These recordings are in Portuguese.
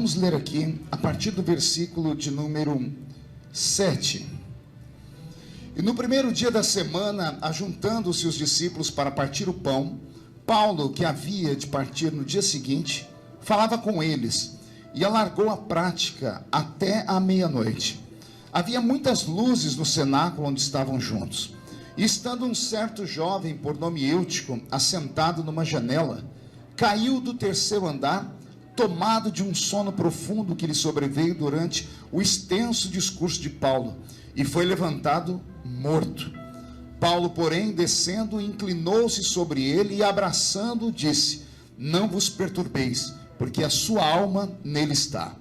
vamos ler aqui a partir do versículo de número 7. E no primeiro dia da semana, ajuntando-se os discípulos para partir o pão, Paulo, que havia de partir no dia seguinte, falava com eles e alargou a prática até a meia-noite. Havia muitas luzes no cenáculo onde estavam juntos. E estando um certo jovem por nome Eutico, assentado numa janela, caiu do terceiro andar, tomado de um sono profundo que lhe sobreveio durante o extenso discurso de Paulo, e foi levantado morto. Paulo, porém, descendo, inclinou-se sobre ele e, abraçando-o, disse: não vos perturbeis, porque a sua alma nele está.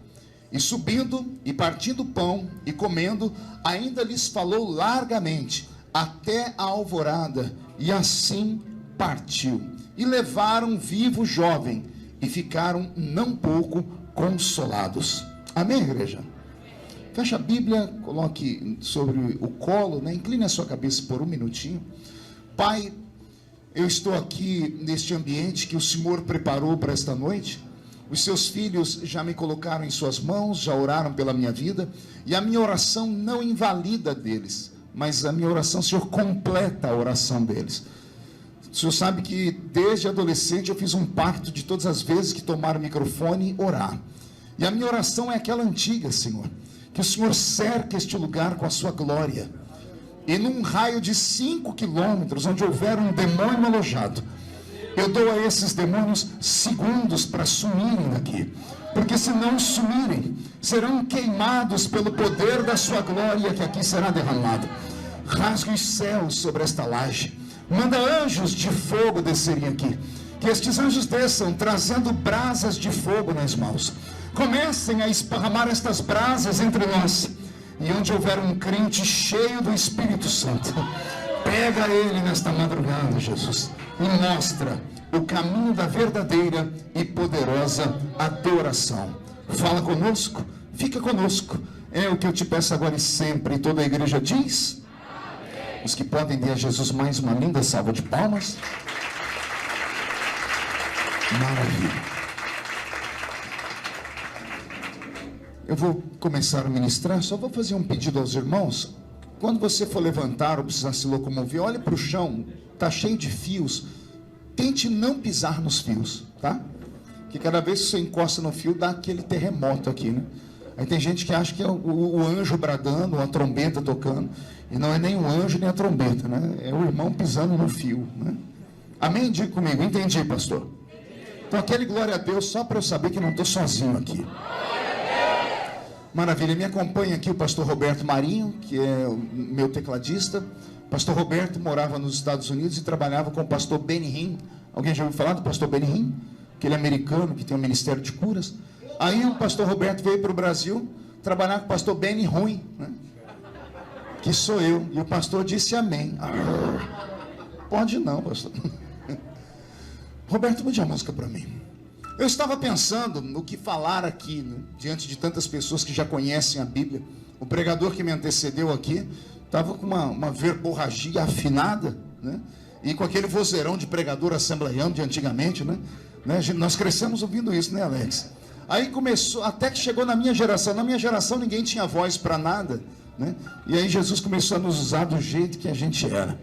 E subindo, e partindo o pão, e comendo, ainda lhes falou largamente, até a alvorada, e assim partiu. E levaram vivo o jovem, e ficaram não pouco consolados. Amém, igreja? Feche a Bíblia, coloque sobre o colo, né? Incline a sua cabeça por um minutinho. Pai, eu estou aqui neste ambiente que o Senhor preparou para esta noite. Os seus filhos já me colocaram em suas mãos, já oraram pela minha vida, e a minha oração não invalida deles, mas a minha oração, Senhor, completa a oração deles. O Senhor sabe que desde adolescente eu fiz um pacto de todas as vezes que tomar o microfone, orar. E a minha oração é aquela antiga, Senhor, que o Senhor cerque este lugar com a sua glória. E num raio de 5 quilômetros, onde houver um demônio alojado, eu dou a esses demônios segundos para sumirem daqui. Porque se não sumirem, serão queimados pelo poder da sua glória que aqui será derramado. Rasgue os céus sobre esta laje. Manda anjos de fogo descerem aqui. Que estes anjos desçam trazendo brasas de fogo nas mãos. Comecem a esparramar estas brasas entre nós. E onde houver um crente cheio do Espírito Santo, pega ele nesta madrugada, Jesus, e mostra o caminho da verdadeira e poderosa adoração. Fala conosco, fica conosco. É o que eu te peço agora e sempre. E toda a igreja diz... Os que podem dar a Jesus mais uma linda salva de palmas. Maravilha. Eu vou começar a ministrar, só vou fazer um pedido aos irmãos. Quando você for levantar ou precisar se locomover, olhe para o chão, está cheio de fios. Tente não pisar nos fios, tá? Porque cada vez que você encosta no fio, dá aquele terremoto aqui, né? Aí tem gente que acha que é o anjo bradando, ou a trombeta tocando. E não é nem o anjo, nem a trombeta, né? É o irmão pisando no fio, né? Amém? Diga comigo. Entendi, pastor? Então, aquele glória a Deus, só para eu saber que não estou sozinho aqui. Maravilha. Me acompanha aqui o pastor Roberto Marinho, que é o meu tecladista. Pastor Roberto morava nos Estados Unidos e trabalhava com o pastor Benny Hinn. Alguém já ouviu falar do pastor Benny Hinn? Aquele americano que tem um ministério de curas. Aí o pastor Roberto veio para o Brasil trabalhar com o pastor Benny Ruim, né? Que sou eu. E o pastor disse amém. Pode não, pastor. Roberto, mude a música para mim. Eu estava pensando no que falar aqui, né? Diante de tantas pessoas que já conhecem a Bíblia. O pregador que me antecedeu aqui estava com uma verborragia afinada, né? E com aquele vozeirão de pregador assembleiano de antigamente, né? Nós crescemos ouvindo isso, né, Alex? Aí começou, até que chegou na minha geração. Na minha geração ninguém tinha voz para nada, né? E aí Jesus começou a nos usar do jeito que a gente era.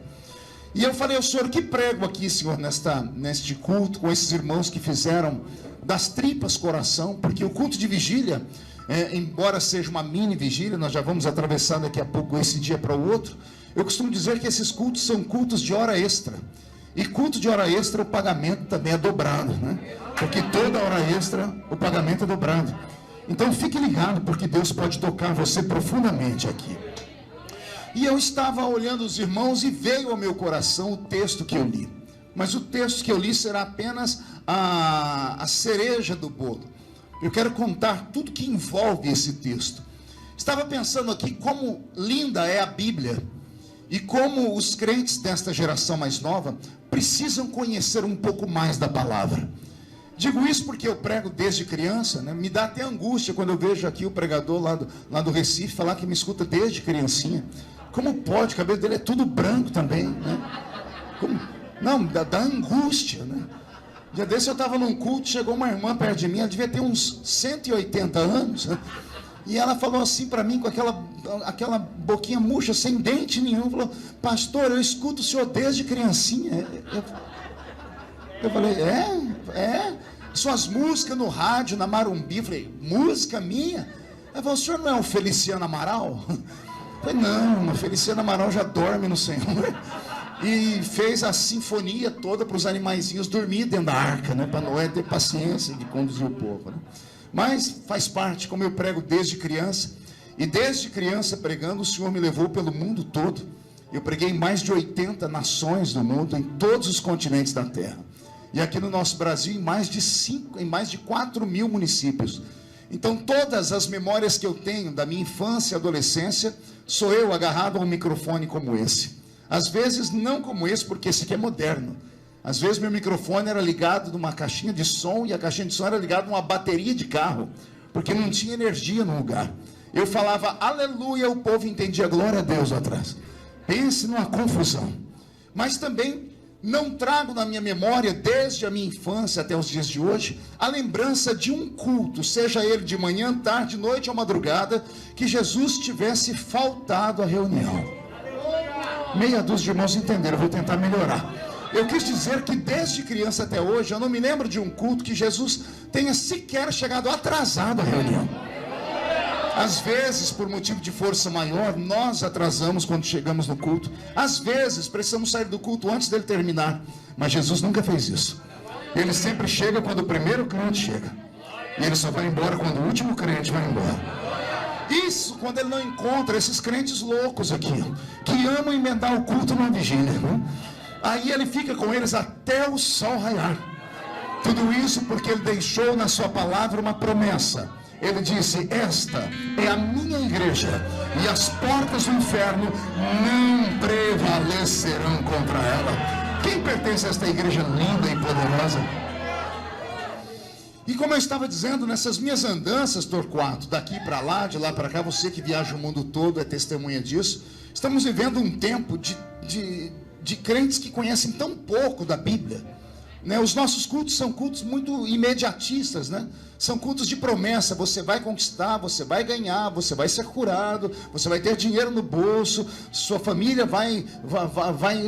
E eu falei, Senhor, que prego aqui, Senhor, neste culto, com esses irmãos que fizeram das tripas coração, porque o culto de vigília, embora seja uma mini vigília, nós já vamos atravessar daqui a pouco esse dia para o outro, eu costumo dizer que esses cultos são cultos de hora extra. E culto de hora extra, o pagamento também é dobrado, né? Porque toda hora extra, o pagamento é dobrado. Então fique ligado, porque Deus pode tocar você profundamente aqui. E eu estava olhando os irmãos e veio ao meu coração o texto que eu li. Mas o texto que eu li será apenas a cereja do bolo. Eu quero contar tudo que envolve esse texto. Estava pensando aqui como linda é a Bíblia. E como os crentes desta geração mais nova precisam conhecer um pouco mais da palavra. Digo isso porque eu prego desde criança, né? Me dá até angústia quando eu vejo aqui o pregador lá do Recife falar que me escuta desde criancinha. Como pode? O cabelo dele é tudo branco também, né? Como? Não, dá angústia, né? Dia desse eu estava num culto, chegou uma irmã perto de mim, ela devia ter uns 180 anos, né? E ela falou assim para mim, com aquela boquinha murcha, sem dente nenhum, falou: pastor, eu escuto o senhor desde criancinha. Eu falei: suas músicas no rádio, na Marumbi. Eu falei: música minha? Ela falou: o senhor não é o Feliciano Amaral? Eu falei: não, o Feliciano Amaral já dorme no Senhor. E fez a sinfonia toda para os animaizinhos dormir dentro da arca, né? Para Noé ter paciência de conduzir o povo, né? Mas faz parte, como eu prego desde criança. E desde criança pregando, o Senhor me levou pelo mundo todo. Eu preguei em mais de 80 nações do mundo, em todos os continentes da terra. E aqui no nosso Brasil, em mais de 4 mil municípios. Então todas as memórias que eu tenho da minha infância e adolescência, sou eu agarrado a um microfone como esse. Às vezes não como esse, porque esse aqui é moderno. Às vezes meu microfone era ligado numa caixinha de som, e a caixinha de som era ligada numa bateria de carro, porque não tinha energia no lugar. Eu falava aleluia, o povo entendia glória a Deus atrás. Pense numa confusão. Mas também não trago na minha memória, desde a minha infância até os dias de hoje, a lembrança de um culto, seja ele de manhã, tarde, noite ou madrugada, que Jesus tivesse faltado à reunião. Meia dúzia de irmãos entenderam, eu vou tentar melhorar. Eu quis dizer que desde criança até hoje, eu não me lembro de um culto que Jesus tenha sequer chegado atrasado à reunião. Às vezes, por motivo de força maior, nós atrasamos quando chegamos no culto. Às vezes, precisamos sair do culto antes dele terminar. Mas Jesus nunca fez isso. Ele sempre chega quando o primeiro crente chega. E ele só vai embora quando o último crente vai embora. Isso quando ele não encontra esses crentes loucos aqui, que amam emendar o culto numa vigília, né? Aí ele fica com eles até o sol raiar. Tudo isso porque ele deixou na sua palavra uma promessa. Ele disse: esta é a minha igreja, e as portas do inferno não prevalecerão contra ela. Quem pertence a esta igreja linda e poderosa? E como eu estava dizendo, nessas minhas andanças, Torquato, daqui para lá, de lá para cá, você que viaja o mundo todo é testemunha disso. Estamos vivendo um tempo de crentes que conhecem tão pouco da Bíblia, né? Os nossos cultos são cultos muito imediatistas, né? São cultos de promessa. Você vai conquistar, você vai ganhar, você vai ser curado, você vai ter dinheiro no bolso, sua família vai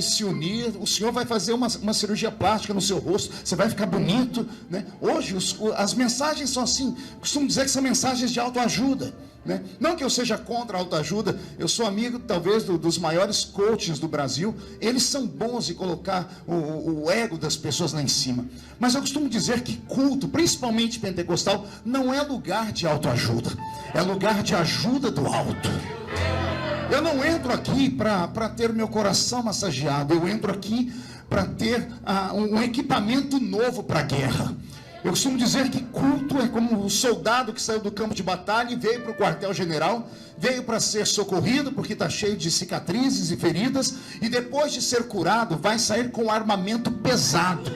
se unir, o Senhor vai fazer uma cirurgia plástica no seu rosto, você vai ficar bonito, né? Hoje as mensagens são assim, costumo dizer que são mensagens de autoajuda, né? Não que eu seja contra a autoajuda, eu sou amigo talvez dos maiores coaches do Brasil. Eles são bons em colocar o ego das pessoas lá em cima. Mas eu costumo dizer que culto, principalmente pentecostal, não é lugar de autoajuda, é lugar de ajuda do alto. Eu não entro aqui para ter meu coração massageado, eu entro aqui para ter um equipamento novo para a guerra. Eu costumo dizer que culto é como o soldado que saiu do campo de batalha e veio para o quartel-general, veio para ser socorrido porque está cheio de cicatrizes e feridas, e depois de ser curado vai sair com armamento pesado.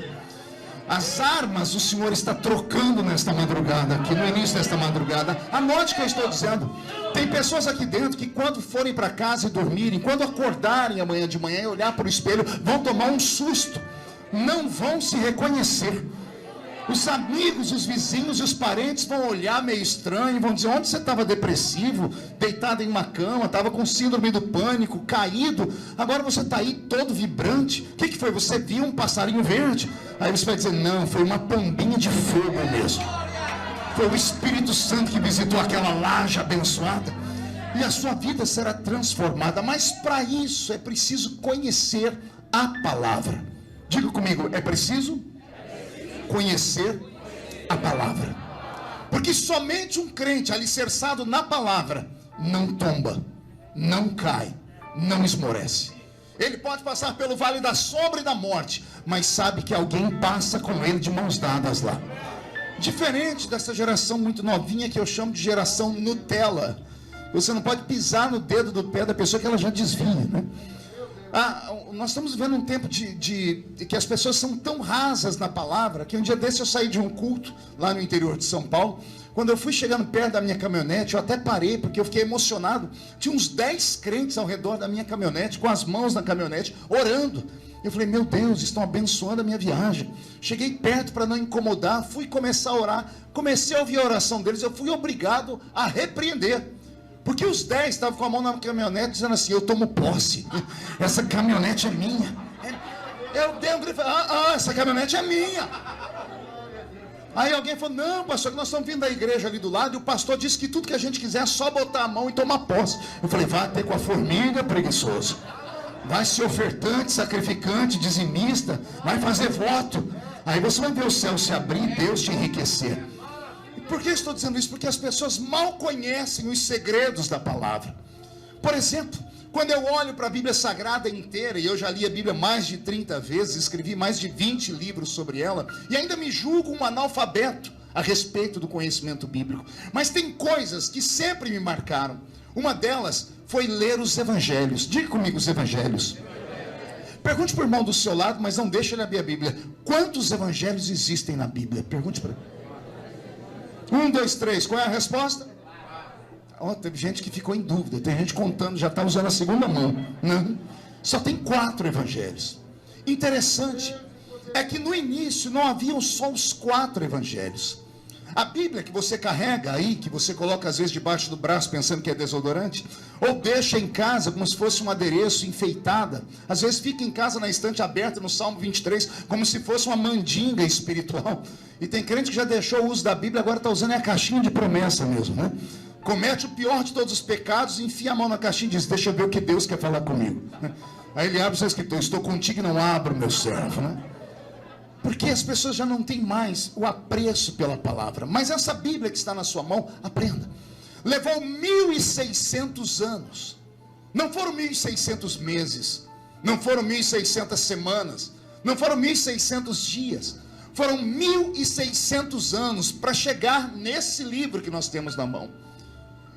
As armas o Senhor está trocando nesta madrugada, aqui no início desta madrugada. Anote o que eu estou dizendo. Tem pessoas aqui dentro que quando forem para casa e dormirem, quando acordarem amanhã de manhã e olhar para o espelho, vão tomar um susto, não vão se reconhecer. Os amigos, os vizinhos e os parentes vão olhar meio estranho, vão dizer: onde você estava depressivo, deitado em uma cama, estava com síndrome do pânico, caído, agora você está aí todo vibrante. O que foi? Você viu um passarinho verde? Aí você vai dizer: não, foi uma pombinha de fogo mesmo. Foi o Espírito Santo que visitou aquela laje abençoada. E a sua vida será transformada. Mas para isso é preciso conhecer a palavra. Diga comigo: é preciso conhecer a palavra. Porque somente um crente alicerçado na palavra não tomba, não cai, não esmorece. Ele pode passar pelo vale da sombra e da morte, mas sabe que alguém passa com ele de mãos dadas lá. Diferente dessa geração muito novinha que eu chamo de geração Nutella. Você não pode pisar no dedo do pé da pessoa que ela já desvia, né? Nós estamos vivendo um tempo de que as pessoas são tão rasas na palavra, que um dia desse eu saí de um culto lá no interior de São Paulo, Quando eu fui chegando perto da minha caminhonete, eu até parei, porque eu fiquei emocionado. Tinha uns 10 crentes ao redor da minha caminhonete, com as mãos na caminhonete, orando. Eu falei, meu Deus, estão abençoando a minha viagem. Cheguei perto para não incomodar, fui começar a orar. Comecei a ouvir a oração deles, eu fui obrigado a repreender. Porque os 10 estavam com a mão na caminhonete, dizendo assim, eu tomo posse, essa caminhonete é minha. Eu dei um grito e falei, essa caminhonete é minha. Aí alguém falou, não pastor, que nós estamos vindo da igreja ali do lado, e o pastor disse que tudo que a gente quiser é só botar a mão e tomar posse. Eu falei, vai ter com a formiga, preguiçoso. Vai ser ofertante, sacrificante, dizimista, vai fazer voto. Aí você vai ver o céu se abrir e Deus te enriquecer. E por que eu estou dizendo isso? Porque as pessoas mal conhecem os segredos da palavra. Por exemplo, quando eu olho para a Bíblia Sagrada inteira, e eu já li a Bíblia mais de 30 vezes, escrevi mais de 20 livros sobre ela, e ainda me julgo um analfabeto a respeito do conhecimento bíblico. Mas tem coisas que sempre me marcaram. Uma delas foi ler os evangelhos. Diga comigo os evangelhos. Pergunte para o irmão do seu lado, mas não deixe ele abrir a Bíblia. Quantos evangelhos existem na Bíblia? Pergunte para ele. 1, 2, 3. Qual é a resposta? Teve gente que ficou em dúvida. Tem gente contando, já está usando a segunda mão. Não. Só tem 4 evangelhos. Interessante é que no início não haviam só os 4 evangelhos. A Bíblia que você carrega aí, que você coloca às vezes debaixo do braço pensando que é desodorante, ou deixa em casa como se fosse um adereço enfeitada, às vezes fica em casa na estante aberta no Salmo 23, como se fosse uma mandinga espiritual. E tem crente que já deixou o uso da Bíblia, agora está usando a caixinha de promessa mesmo, né? Comete o pior de todos os pecados, enfia a mão na caixinha e diz, deixa eu ver o que Deus quer falar comigo. Aí ele abre o seu escritor, estou contigo e não abro, meu servo, né? Porque as pessoas já não têm mais o apreço pela palavra. Mas essa Bíblia que está na sua mão, aprenda. Levou 1.600 anos. Não foram 1.600 meses. Não foram 1.600 semanas. Não foram 1.600 dias. Foram 1.600 anos para chegar nesse livro que nós temos na mão.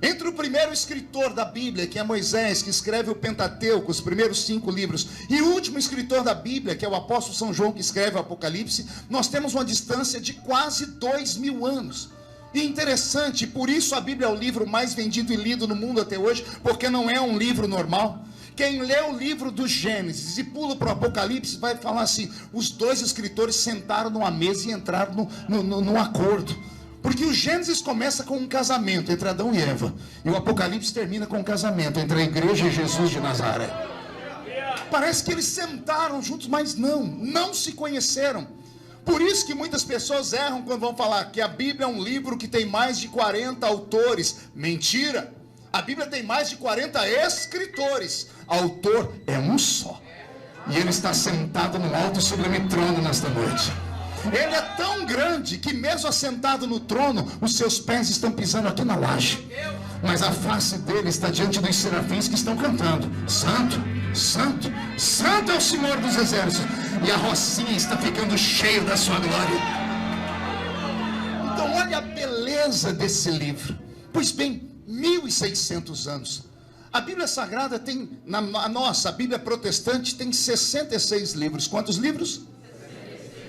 Entre o primeiro escritor da Bíblia, que é Moisés, que escreve o Pentateuco, os primeiros 5 livros, e o último escritor da Bíblia, que é o apóstolo São João, que escreve o Apocalipse, nós temos uma distância de quase 2.000 anos. E interessante, por isso a Bíblia é o livro mais vendido e lido no mundo até hoje, porque não é um livro normal. Quem lê o livro do Gênesis e pula para o Apocalipse vai falar assim, os 2 escritores sentaram numa mesa e entraram num acordo. Porque o Gênesis começa com um casamento entre Adão e Eva, e o Apocalipse termina com um casamento entre a igreja e Jesus de Nazaré. Parece que eles sentaram juntos, mas não se conheceram. Por isso que muitas pessoas erram quando vão falar que a Bíblia é um livro que tem mais de 40 autores. Mentira! A Bíblia tem mais de 40 escritores. Autor é um só. E ele está sentado no alto e sublime trono nesta noite. Ele é tão grande que mesmo assentado no trono, os seus pés estão pisando aqui na laje. Mas a face dele está diante dos serafins que estão cantando. Santo, santo, santo é o Senhor dos exércitos. E a rocinha está ficando cheia da sua glória. Então olha a beleza desse livro. Pois bem, 1.600 anos. A Bíblia Sagrada tem, a Bíblia protestante tem 66 livros. Quantos livros?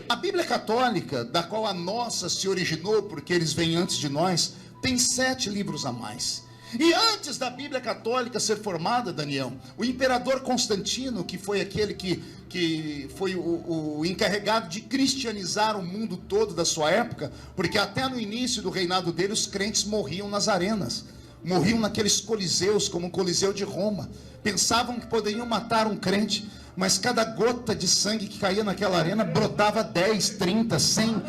A Bíblia Católica, da qual a nossa se originou, porque eles vêm antes de nós, tem 7 livros a mais. E antes da Bíblia Católica ser formada, Daniel, o imperador Constantino, que foi aquele que foi o encarregado de cristianizar o mundo todo da sua época, porque até no início do reinado dele os crentes morriam nas arenas, morriam naqueles coliseus, como o Coliseu de Roma. Pensavam que poderiam matar um crente, mas cada gota de sangue que caía naquela arena brotava 10, 30, 100,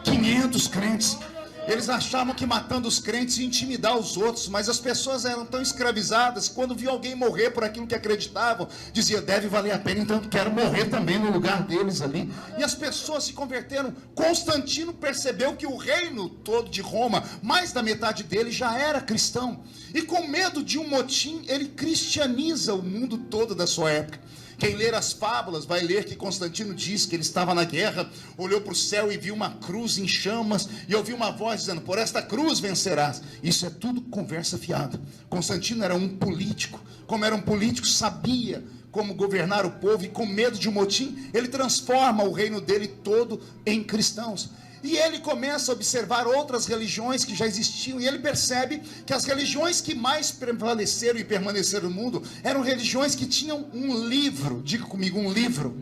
500 crentes. Eles achavam que matando os crentes ia intimidar os outros, mas as pessoas eram tão escravizadas, quando viam alguém morrer por aquilo que acreditavam, dizia, deve valer a pena, então eu quero morrer também no lugar deles ali. E as pessoas se converteram. Constantino percebeu que o reino todo de Roma, mais da metade dele já era cristão, e com medo de um motim, ele cristianiza o mundo todo da sua época. Quem ler as fábulas vai ler que Constantino diz que ele estava na guerra, olhou para o céu e viu uma cruz em chamas, e ouviu uma voz dizendo, por esta cruz vencerás. Isso é tudo conversa fiada. Constantino era um político. Como era um político, sabia como governar o povo, e com medo de um motim, ele transforma o reino dele todo em cristãos. E ele começa a observar outras religiões que já existiam, e ele percebe que as religiões que mais prevaleceram e permaneceram no mundo eram religiões que tinham um livro. Diga comigo, um livro.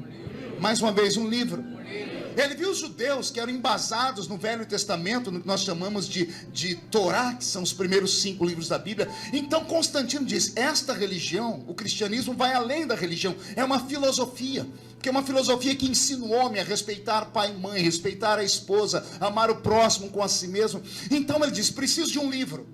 Mais uma vez, um livro. Ele viu os judeus que eram embasados no Velho Testamento, no que nós chamamos de Torá, que são os primeiros 5 livros da Bíblia. Então Constantino diz, esta religião, o cristianismo vai além da religião, é uma filosofia, que é uma filosofia que ensina o homem a respeitar pai e mãe, respeitar a esposa, amar o próximo com a si mesmo. Então ele diz, preciso de um livro.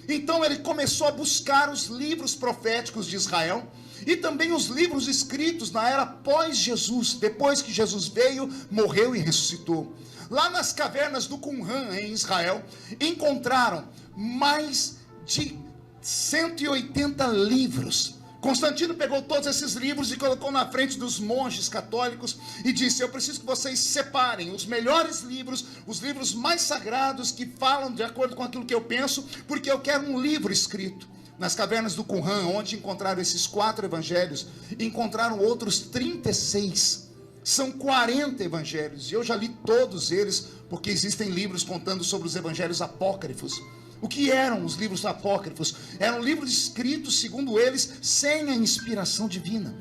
Então ele começou a buscar os livros proféticos de Israel, e também os livros escritos na era pós-Jesus, depois que Jesus veio, morreu e ressuscitou. Lá nas cavernas do Qumran, em Israel, encontraram mais de 180 livros. Constantino pegou todos esses livros e colocou na frente dos monges católicos e disse, eu preciso que vocês separem os melhores livros, os livros mais sagrados que falam de acordo com aquilo que eu penso, porque eu quero um livro escrito. Nas cavernas do Qumran, onde encontraram esses 4 evangelhos, encontraram outros 36. São 40 evangelhos, e eu já li todos eles, porque existem livros contando sobre os evangelhos apócrifos. O que eram os livros apócrifos? Eram livros escritos, segundo eles, sem a inspiração divina.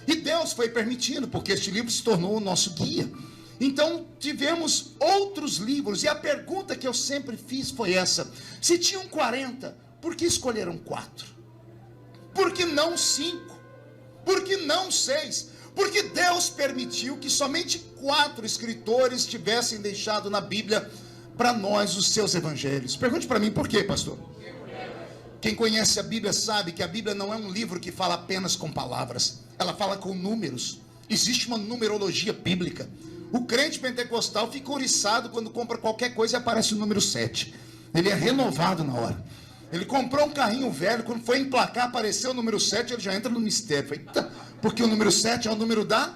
E Deus foi permitindo, porque este livro se tornou o nosso guia. Então tivemos outros livros, e a pergunta que eu sempre fiz foi essa: se tinham 40, por que escolheram 4? Por que não 5? Por que não 6? Porque Deus permitiu que somente 4 escritores tivessem deixado na Bíblia para nós os seus evangelhos. Pergunte para mim, por quê, pastor? Quem conhece a Bíblia sabe que a Bíblia não é um livro que fala apenas com palavras. Ela fala com números. Existe uma numerologia bíblica. O crente pentecostal fica ouriçado quando compra qualquer coisa e aparece o número 7. Ele é renovado na hora. Ele comprou um carrinho velho, quando foi emplacar, apareceu o número 7, ele já entra no mistério. Eita, porque o número 7 é o número da...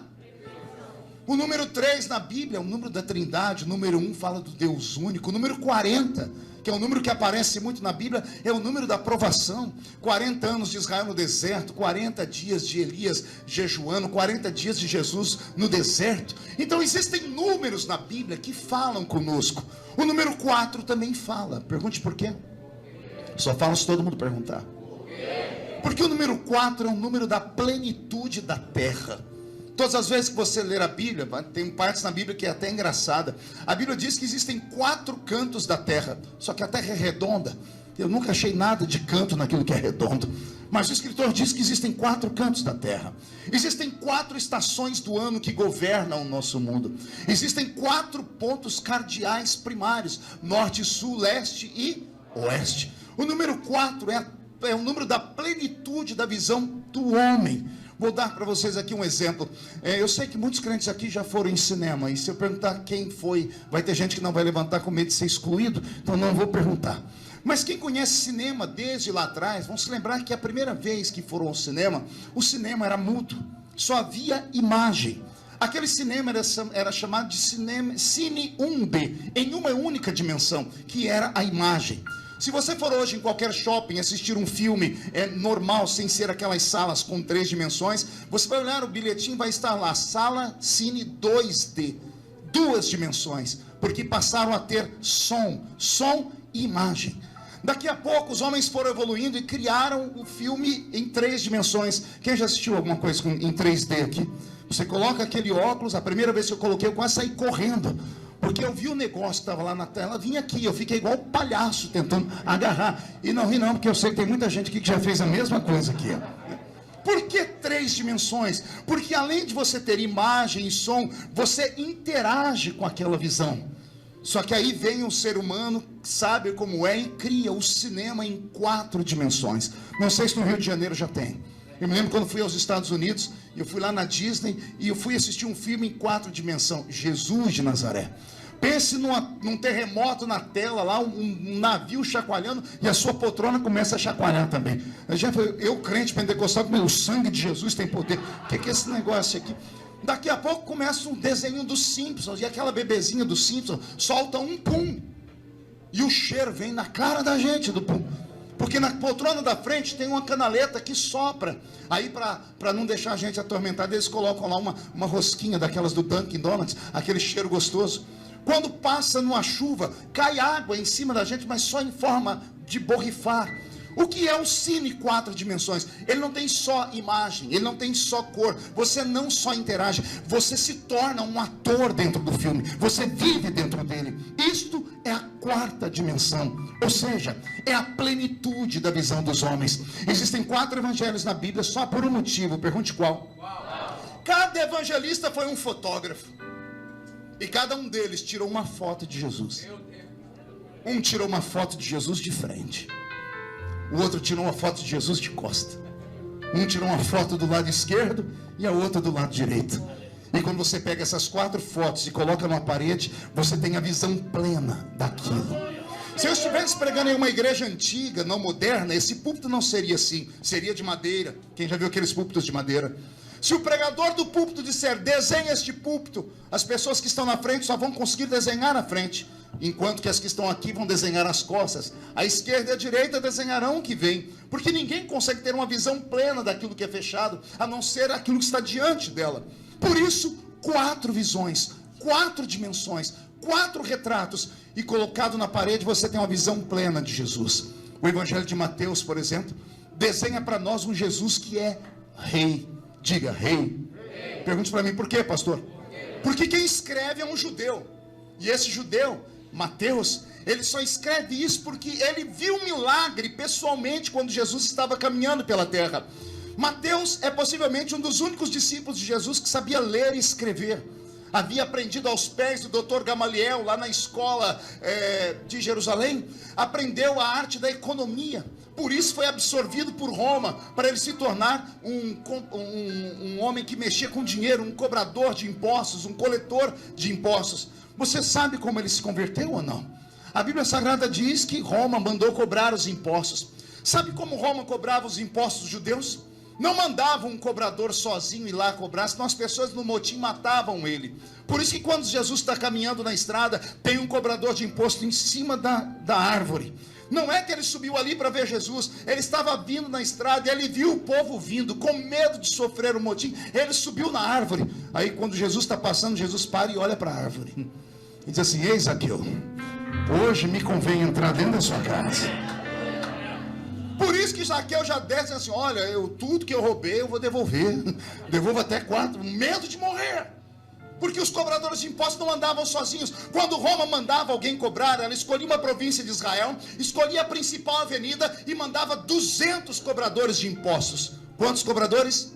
O número 3 na Bíblia é o número da Trindade, o número 1 fala do Deus único, o número 40, que é um número que aparece muito na Bíblia, é o número da provação. 40 anos de Israel no deserto, 40 dias de Elias jejuando, 40 dias de Jesus no deserto. Então existem números na Bíblia que falam conosco. O número 4 também fala. Pergunte por quê? Só falo se todo mundo perguntar. Porque o número 4 é o número da plenitude da terra. Todas as vezes que você ler a Bíblia, tem partes na Bíblia que é até engraçada. A Bíblia diz que existem 4 cantos da terra, só que a terra é redonda. Eu nunca achei nada de canto naquilo que é redondo. Mas o escritor diz que existem 4 cantos da terra. Existem 4 estações do ano que governam o nosso mundo. Existem 4 pontos cardeais primários: norte, sul, leste e oeste. O número 4 é o número da plenitude da visão do homem. Vou dar para vocês aqui um exemplo. Eu sei que muitos crentes aqui já foram em cinema, e se eu perguntar quem foi, vai ter gente que não vai levantar com medo de ser excluído, então não vou perguntar. Mas quem conhece cinema desde lá atrás, vão se lembrar que a primeira vez que foram ao cinema, o cinema era mudo, só havia imagem. Aquele cinema era chamado de Cine 1D, em uma única dimensão, que era a imagem. Se você for hoje em qualquer shopping assistir um filme normal, sem ser aquelas salas com 3 dimensões, você vai olhar o bilhetinho, vai estar lá, Sala Cine 2D, 2 dimensões, porque passaram a ter som e imagem. Daqui a pouco os homens foram evoluindo e criaram o filme em 3 dimensões. Quem já assistiu alguma coisa em 3D aqui? Você coloca aquele óculos, a primeira vez que eu coloquei, eu quase saí correndo. Porque eu vi o negócio que estava lá na tela, vim aqui, eu fiquei igual palhaço tentando agarrar. E não ri não, porque eu sei que tem muita gente aqui que já fez a mesma coisa aqui. Por que 3 dimensões? Porque além de você ter imagem e som, você interage com aquela visão. Só que aí vem um ser humano, sabe como é, e cria o cinema em 4 dimensões. Não sei se no Rio de Janeiro já tem. Eu me lembro quando fui aos Estados Unidos, eu fui lá na Disney e eu fui assistir um filme em 4 dimensões, Jesus de Nazaré. Pense num terremoto na tela lá, um navio chacoalhando e a sua poltrona começa a chacoalhar também. Eu crente pentecostal, o sangue de Jesus tem poder. O que é esse negócio aqui? Daqui a pouco começa um desenho dos Simpsons e aquela bebezinha dos Simpsons solta um pum. E o cheiro vem na cara da gente do pum. Porque na poltrona da frente tem uma canaleta que sopra. Aí para não deixar a gente atormentada, eles colocam lá uma rosquinha daquelas do Dunkin' Donuts, aquele cheiro gostoso. Quando passa numa chuva, cai água em cima da gente, mas só em forma de borrifar. O que é o cine 4 dimensões? Ele não tem só imagem, ele não tem só cor. Você não só interage, você se torna um ator dentro do filme. Você vive dentro dele. Isto é a 4ª dimensão. Ou seja, é a plenitude da visão dos homens. Existem 4 evangelhos na Bíblia só por um motivo. Pergunte qual? Cada evangelista foi um fotógrafo. E cada um deles tirou uma foto de Jesus. Um tirou uma foto de Jesus de frente. O outro tirou uma foto de Jesus de costa. Um tirou uma foto do lado esquerdo e a outra do lado direito. E quando você pega essas 4 fotos e coloca numa parede, você tem a visão plena daquilo. Se eu estivesse pregando em uma igreja antiga, não moderna, esse púlpito não seria assim. Seria de madeira. Quem já viu aqueles púlpitos de madeira? Se o pregador do púlpito disser, desenha este púlpito, as pessoas que estão na frente só vão conseguir desenhar na frente, enquanto que as que estão aqui vão desenhar as costas. A esquerda e a direita desenharão o que vem, porque ninguém consegue ter uma visão plena daquilo que é fechado, a não ser aquilo que está diante dela. Por isso, 4 visões, 4 dimensões, 4 retratos, e colocado na parede você tem uma visão plena de Jesus. O Evangelho de Mateus, por exemplo, desenha para nós um Jesus que é rei. Diga, rei. Pergunte para mim, por quê, pastor? Porque quem escreve é um judeu. E esse judeu, Mateus, ele só escreve isso porque ele viu um milagre pessoalmente quando Jesus estava caminhando pela terra. Mateus é possivelmente um dos únicos discípulos de Jesus que sabia ler e escrever. Havia aprendido aos pés do Dr. Gamaliel, lá na escola de Jerusalém. Aprendeu a arte da economia. Por isso foi absorvido por Roma, para ele se tornar um homem que mexia com dinheiro, um cobrador de impostos, um coletor de impostos. Você sabe como ele se converteu ou não? A Bíblia Sagrada diz que Roma mandou cobrar os impostos. Sabe como Roma cobrava os impostos dos judeus? Não mandavam um cobrador sozinho ir lá cobrar, senão as pessoas no motim matavam ele. Por isso que quando Jesus está caminhando na estrada, tem um cobrador de imposto em cima da árvore. Não é que ele subiu ali para ver Jesus, ele estava vindo na estrada e ele viu o povo vindo, com medo de sofrer o motim, ele subiu na árvore. Aí quando Jesus está passando, Jesus para e olha para a árvore e diz assim: ei, Zaqueu, hoje me convém entrar dentro da sua casa. Por isso que Zaqueu já desce assim: olha, tudo que eu roubei eu vou devolver, devolvo até 4, medo de morrer. Porque os cobradores de impostos não andavam sozinhos. Quando Roma mandava alguém cobrar, ela escolhia uma província de Israel, escolhia a principal avenida e mandava 200 cobradores de impostos. Quantos cobradores?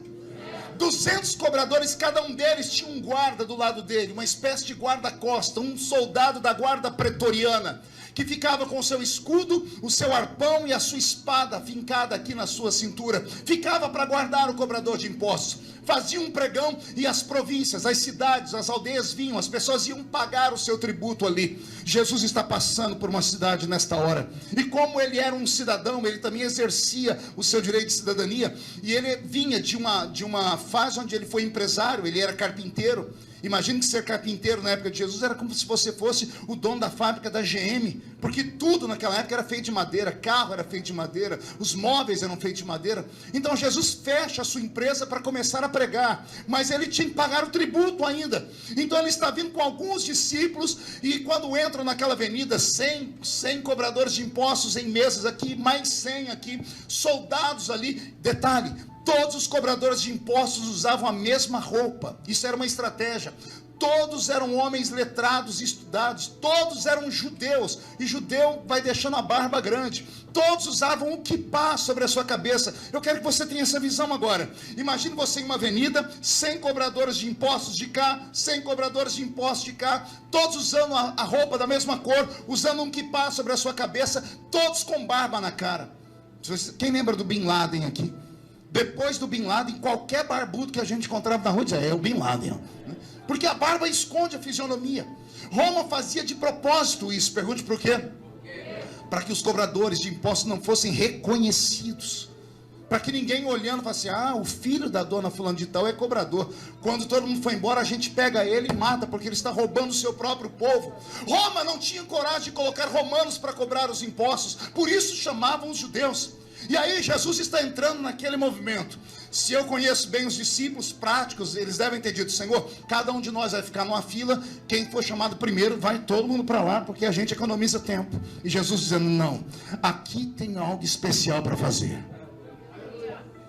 200 cobradores, cada um deles tinha um guarda do lado dele, uma espécie de guarda-costa, um soldado da guarda pretoriana, que ficava com o seu escudo, o seu arpão e a sua espada fincada aqui na sua cintura. Ficava para guardar o cobrador de impostos. Fazia um pregão e as províncias, as cidades, as aldeias vinham, as pessoas iam pagar o seu tributo ali. Jesus está passando por uma cidade nesta hora. E como ele era um cidadão, ele também exercia o seu direito de cidadania. E ele vinha de uma fase onde ele foi empresário, ele era carpinteiro. Imagine que ser carpinteiro na época de Jesus era como se você fosse o dono da fábrica da GM, porque tudo naquela época era feito de madeira, carro era feito de madeira, os móveis eram feitos de madeira. Então Jesus fecha a sua empresa para começar a pregar, mas ele tinha que pagar o tributo ainda. Então ele está vindo com alguns discípulos, e quando entram naquela avenida, 100 cobradores de impostos em mesas aqui, mais 100 aqui, soldados ali. Detalhe: todos os cobradores de impostos usavam a mesma roupa. Isso era uma estratégia. Todos eram homens letrados e estudados. Todos eram judeus. E judeu vai deixando a barba grande. Todos usavam um quipá sobre a sua cabeça. Eu quero que você tenha essa visão agora. Imagine você em uma avenida, 100 cobradores de impostos de cá, 100 cobradores de impostos de cá, todos usando a roupa da mesma cor, usando um quipá sobre a sua cabeça, todos com barba na cara. Quem lembra do Bin Laden aqui? Depois do Bin Laden, qualquer barbudo que a gente encontrava na rua dizia: é o Bin Laden. Porque a barba esconde a fisionomia. Roma fazia de propósito isso. Pergunte por quê? Para que os cobradores de impostos não fossem reconhecidos. Para que ninguém olhando falasse: ah, o filho da dona fulano de tal é cobrador. Quando todo mundo foi embora, a gente pega ele e mata, porque ele está roubando o seu próprio povo. Roma não tinha coragem de colocar romanos para cobrar os impostos. Por isso chamavam os judeus. E aí Jesus está entrando naquele movimento. Se eu conheço bem os discípulos práticos, eles devem ter dito: Senhor, cada um de nós vai ficar numa fila, quem for chamado primeiro, vai todo mundo para lá, porque a gente economiza tempo. E Jesus dizendo: não, aqui tem algo especial para fazer.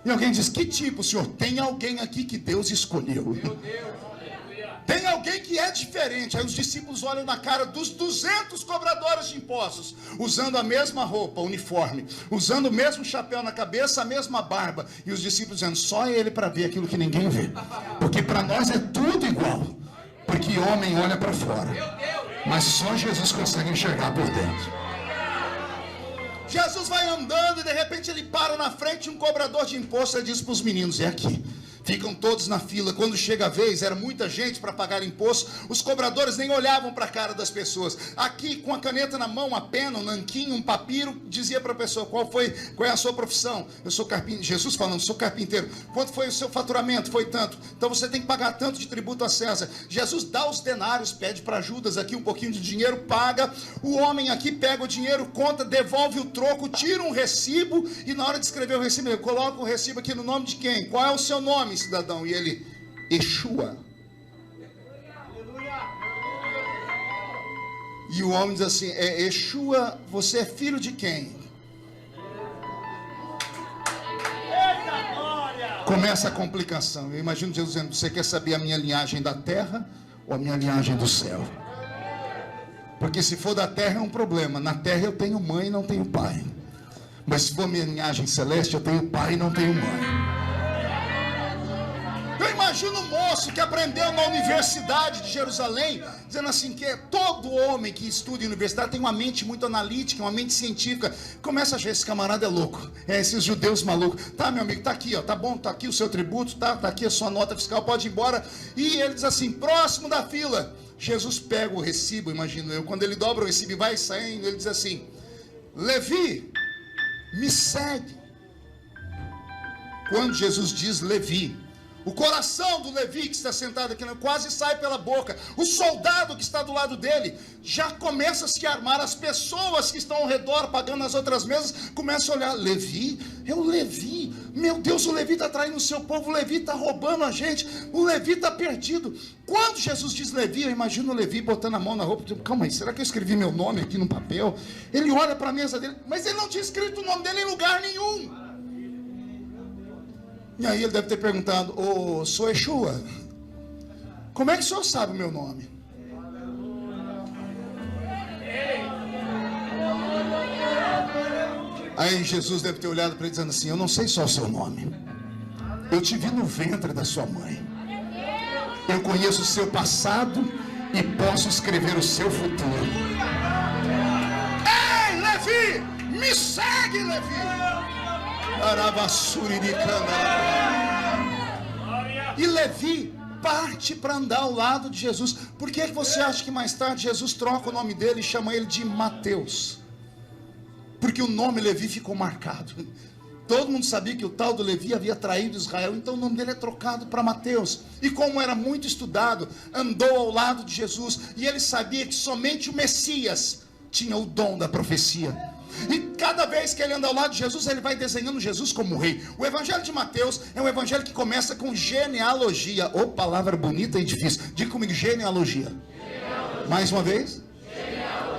E alguém diz: que tipo, Senhor? Tem alguém aqui que Deus escolheu. Tem alguém que é diferente. Aí os discípulos olham na cara dos 200 cobradores de impostos, usando a mesma roupa, uniforme, usando o mesmo chapéu na cabeça, a mesma barba. E os discípulos dizendo: só ele para ver aquilo que ninguém vê. Porque para nós é tudo igual. Porque homem olha para fora, mas só Jesus consegue enxergar por dentro. Jesus vai andando e de repente ele para na frente de um cobrador de imposto e diz para os meninos: é aqui. Ficam todos na fila. Quando chega a vez, era muita gente para pagar imposto. Os cobradores nem olhavam para a cara das pessoas. Aqui, com a caneta na mão, a pena, um nanquim, um papiro, dizia para a pessoa: qual é a sua profissão? Eu sou carpinteiro. Jesus falando: sou carpinteiro. Quanto foi o seu faturamento? Foi tanto. Então você tem que pagar tanto de tributo a César. Jesus dá os denários, pede para Judas aqui um pouquinho de dinheiro, paga. O homem aqui pega o dinheiro, conta, devolve o troco, tira um recibo e na hora de escrever o recibo, ele coloca o recibo aqui no nome de quem? Qual é o seu nome, cidadão? E ele: Yeshua. E o homem diz assim: Yeshua, você é filho de quem? Começa a complicação. Eu imagino Jesus dizendo: você quer saber a minha linhagem da terra ou a minha linhagem do céu? Porque se for da terra é um problema. Na terra eu tenho mãe e não tenho pai. Mas se for minha linhagem celeste, eu tenho pai e não tenho mãe. Eu imagino um moço que aprendeu na Universidade de Jerusalém, dizendo assim, que todo homem que estuda em universidade tem uma mente muito analítica, uma mente científica. Começa a achar: esse camarada é louco, esses judeus malucos. Tá, meu amigo, tá aqui, ó, tá bom, tá aqui o seu tributo, tá aqui a sua nota fiscal, pode ir embora. E ele diz assim: próximo da fila. Jesus pega o recibo, imagino eu, quando ele dobra o recibo e vai saindo, ele diz assim: Levi, me segue. Quando Jesus diz Levi, o coração do Levi que está sentado aqui quase sai pela boca. O soldado que está do lado dele já começa a se armar. As pessoas que estão ao redor, pagando nas outras mesas, começam a olhar: Levi? É o Levi. Meu Deus, o Levi está traindo o seu povo. O Levi está roubando a gente. O Levi está perdido. Quando Jesus diz Levi, eu imagino o Levi botando a mão na roupa. Calma aí, será que eu escrevi meu nome aqui no papel? Ele olha para a mesa dele, mas ele não tinha escrito o nome dele em lugar nenhum. E aí ele deve ter perguntado: sou Yeshua, como é que o senhor sabe o meu nome? Aí Jesus deve ter olhado para ele dizendo assim: eu não sei só o seu nome, eu te vi no ventre da sua mãe, eu conheço o seu passado e posso escrever o seu futuro. Ei, Levi, me segue, Levi. E Levi parte para andar ao lado de Jesus. Por que você acha que mais tarde Jesus troca o nome dele e chama ele de Mateus? Porque o nome Levi ficou marcado. Todo mundo sabia que o tal do Levi havia traído Israel, então o nome dele é trocado para Mateus. E como era muito estudado, andou ao lado de Jesus, e ele sabia que somente o Messias tinha o dom da profecia. E cada vez que ele anda ao lado de Jesus, ele vai desenhando Jesus como rei. O evangelho de Mateus é um evangelho que começa com genealogia. Ô, palavra bonita e difícil. Diga comigo: genealogia. Mais uma vez.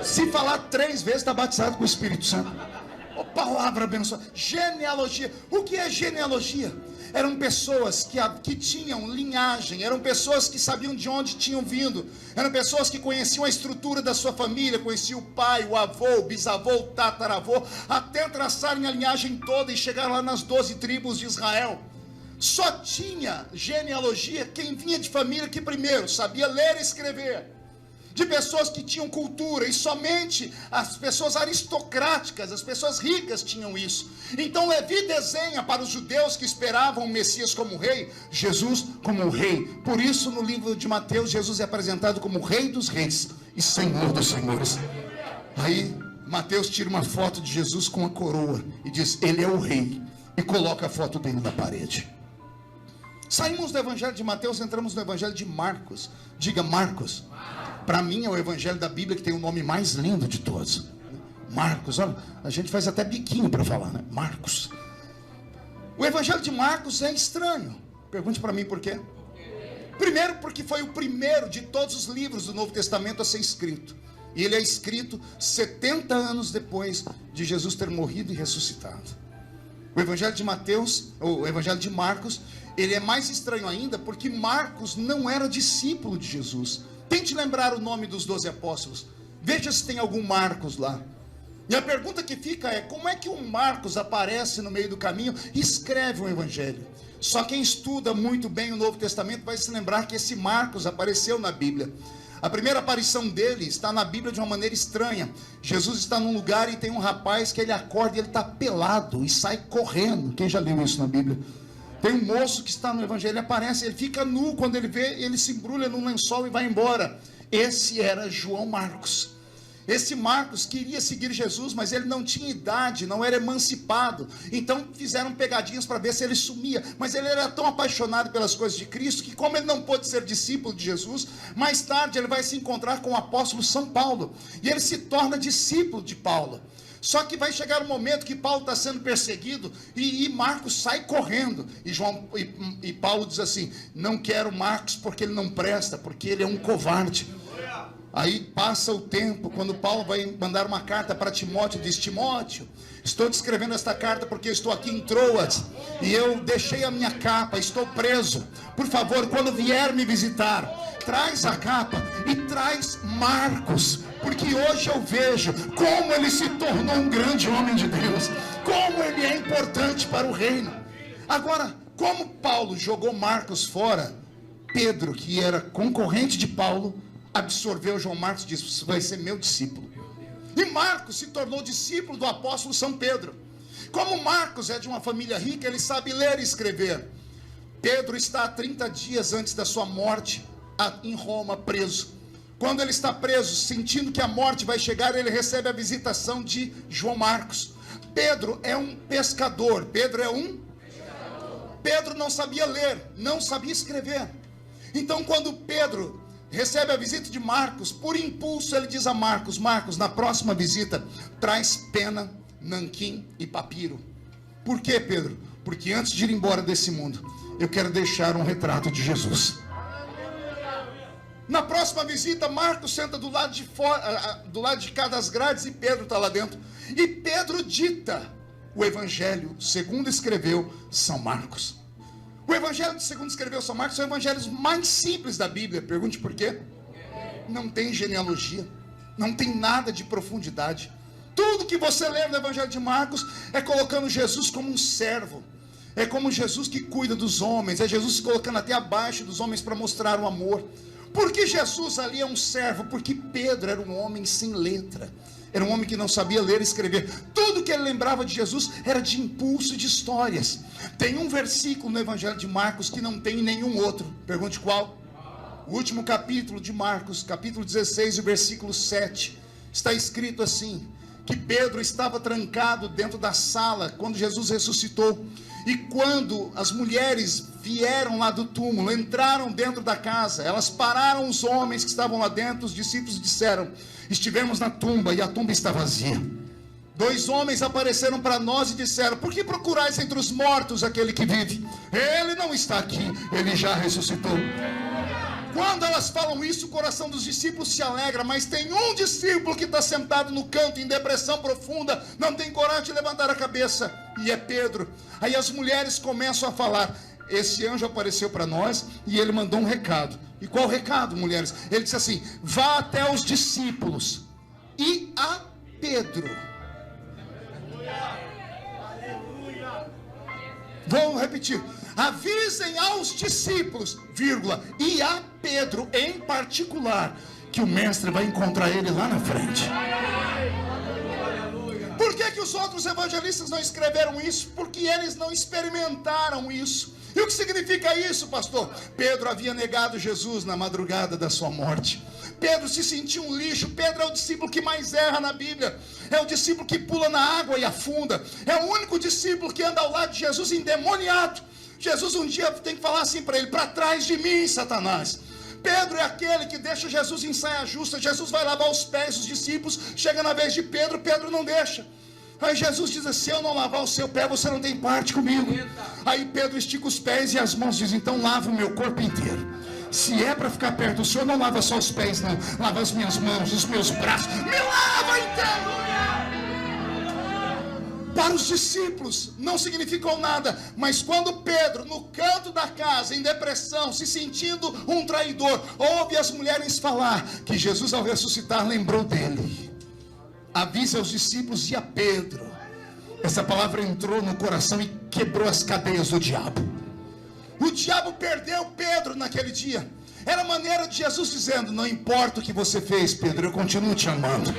Se falar 3 vezes, está batizado com o Espírito Santo. Ô, palavra abençoada. Genealogia. O que é genealogia? Eram pessoas que tinham linhagem, eram pessoas que sabiam de onde tinham vindo, eram pessoas que conheciam a estrutura da sua família, conheciam o pai, o avô, o bisavô, o tataravô, até traçarem a linhagem toda e chegar lá nas 12 tribos de Israel. Só tinha genealogia quem vinha de família que primeiro sabia ler e escrever, de pessoas que tinham cultura, e somente as pessoas aristocráticas, as pessoas ricas tinham isso. Então Levi desenha para os judeus que esperavam o Messias como rei, Jesus como o rei. Por isso no livro de Mateus, Jesus é apresentado como Rei dos Reis e Senhor dos Senhores. Aí Mateus tira uma foto de Jesus com a coroa e diz: ele é o rei, e coloca a foto dele na parede. Saímos do evangelho de Mateus, entramos no evangelho de Marcos. Diga: Marcos. Para mim é o evangelho da Bíblia que tem o nome mais lindo de todos. Marcos, olha, a gente faz até biquinho para falar, né? Marcos. O Evangelho de Marcos é estranho. Pergunte para mim por quê. Primeiro, porque foi o primeiro de todos os livros do Novo Testamento a ser escrito. E ele é escrito 70 anos depois de Jesus ter morrido e ressuscitado. O Evangelho de Mateus, ou o Evangelho de Marcos, ele é mais estranho ainda porque Marcos não era discípulo de Jesus. Tente lembrar o nome dos 12 apóstolos. Veja se tem algum Marcos lá. E a pergunta que fica é: como é que um Marcos aparece no meio do caminho e escreve um evangelho? Só quem estuda muito bem o Novo Testamento vai se lembrar que esse Marcos apareceu na Bíblia. A primeira aparição dele está na Bíblia de uma maneira estranha. Jesus está num lugar e tem um rapaz que ele acorda e ele está pelado e sai correndo. Quem já leu isso na Bíblia? Tem um moço que está no evangelho, ele aparece, ele fica nu, quando ele vê, ele se embrulha num lençol e vai embora. Esse era João Marcos. Esse Marcos queria seguir Jesus, mas ele não tinha idade, não era emancipado. Então fizeram pegadinhas para ver se ele sumia. Mas ele era tão apaixonado pelas coisas de Cristo, que como ele não pôde ser discípulo de Jesus, mais tarde ele vai se encontrar com o apóstolo São Paulo. E ele se torna discípulo de Paulo. Só que vai chegar um momento que Paulo está sendo perseguido e Marcos sai correndo. E Paulo diz assim: não quero Marcos porque ele não presta, porque ele é um covarde. Aí passa o tempo, quando Paulo vai mandar uma carta para Timóteo, diz: Timóteo, estou te escrevendo esta carta porque eu estou aqui em Troas e eu deixei a minha capa, estou preso. Por favor, quando vier me visitar, traz a capa e traz Marcos, porque hoje eu vejo como ele se tornou um grande homem de Deus, como ele é importante para o reino. Agora, como Paulo jogou Marcos fora, Pedro, que era concorrente de Paulo, absorveu João Marcos e disse: você vai ser meu discípulo. E Marcos se tornou discípulo do apóstolo São Pedro. Como Marcos é de uma família rica, ele sabe ler e escrever. Pedro está há 30 dias antes da sua morte em Roma, preso. Quando ele está preso, sentindo que a morte vai chegar, ele recebe a visitação de João Marcos. Pedro é um pescador. Pedro não sabia ler, não sabia escrever. Então quando Pedro recebe a visita de Marcos, por impulso ele diz a Marcos: Marcos, na próxima visita, traz pena, nanquim e papiro. Por quê, Pedro? Porque antes de ir embora desse mundo, eu quero deixar um retrato de Jesus. Na próxima visita, Marcos senta do lado de fora, do lado de cá das grades, e Pedro está lá dentro. E Pedro dita o evangelho segundo escreveu São Marcos. O evangelho segundo escreveu São Marcos são os evangelhos mais simples da Bíblia. Pergunte por quê? Não tem genealogia, não tem nada de profundidade. Tudo que você lê no evangelho de Marcos é colocando Jesus como um servo. É como Jesus que cuida dos homens, é Jesus se colocando até abaixo dos homens para mostrar o amor. Por que Jesus ali é um servo? Porque Pedro era um homem sem letra. Era um homem que não sabia ler e escrever. Tudo que ele lembrava de Jesus era de impulso e de histórias. Tem um versículo no Evangelho de Marcos que não tem em nenhum outro. Pergunte qual? O último capítulo de Marcos, capítulo 16, versículo 7. Está escrito assim: que Pedro estava trancado dentro da sala quando Jesus ressuscitou. E quando as mulheres vieram lá do túmulo, entraram dentro da casa, elas pararam os homens que estavam lá dentro. Os discípulos disseram: estivemos na tumba e a tumba está vazia. 2 homens apareceram para nós e disseram: por que procurais entre os mortos aquele que vive? Ele não está aqui, ele já ressuscitou. Quando elas falam isso, o coração dos discípulos se alegra, mas tem um discípulo que está sentado no canto, em depressão profunda, não tem coragem de levantar a cabeça, e é Pedro. Aí as mulheres começam a falar: esse anjo apareceu para nós e ele mandou um recado. E qual recado, mulheres? Ele disse assim: vá até os discípulos e a Pedro. Vou repetir: avisem aos discípulos, vírgula, e a Pedro em particular, que o mestre vai encontrar ele lá na frente. Por que os outros evangelistas não escreveram isso? Porque eles não experimentaram isso. E o que significa isso, pastor? Pedro havia negado Jesus na madrugada da sua morte. Pedro se sentiu um lixo. Pedro é o discípulo que mais erra na Bíblia. É o discípulo que pula na água e afunda. É o único discípulo que anda ao lado de Jesus endemoniado. Jesus um dia tem que falar assim para ele: para trás de mim, Satanás. Pedro é aquele que deixa Jesus em saia justa. Jesus vai lavar os pés dos discípulos. Chega na vez de Pedro, Pedro não deixa. Aí Jesus diz assim: se eu não lavar o seu pé, você não tem parte comigo. Aí Pedro estica os pés e as mãos, diz: então lava o meu corpo inteiro. Se é para ficar perto do Senhor, não lava só os pés, não. Lava as minhas mãos, os meus braços. Me lava inteiro. Para os discípulos não significou nada, mas quando Pedro, no canto da casa, em depressão, se sentindo um traidor, ouve as mulheres falar que Jesus, ao ressuscitar, lembrou dele. Avisa aos discípulos e a Pedro. Essa palavra entrou no coração e quebrou as cadeias do diabo. O diabo perdeu Pedro naquele dia. Era a maneira de Jesus dizendo: não importa o que você fez, Pedro, eu continuo te amando.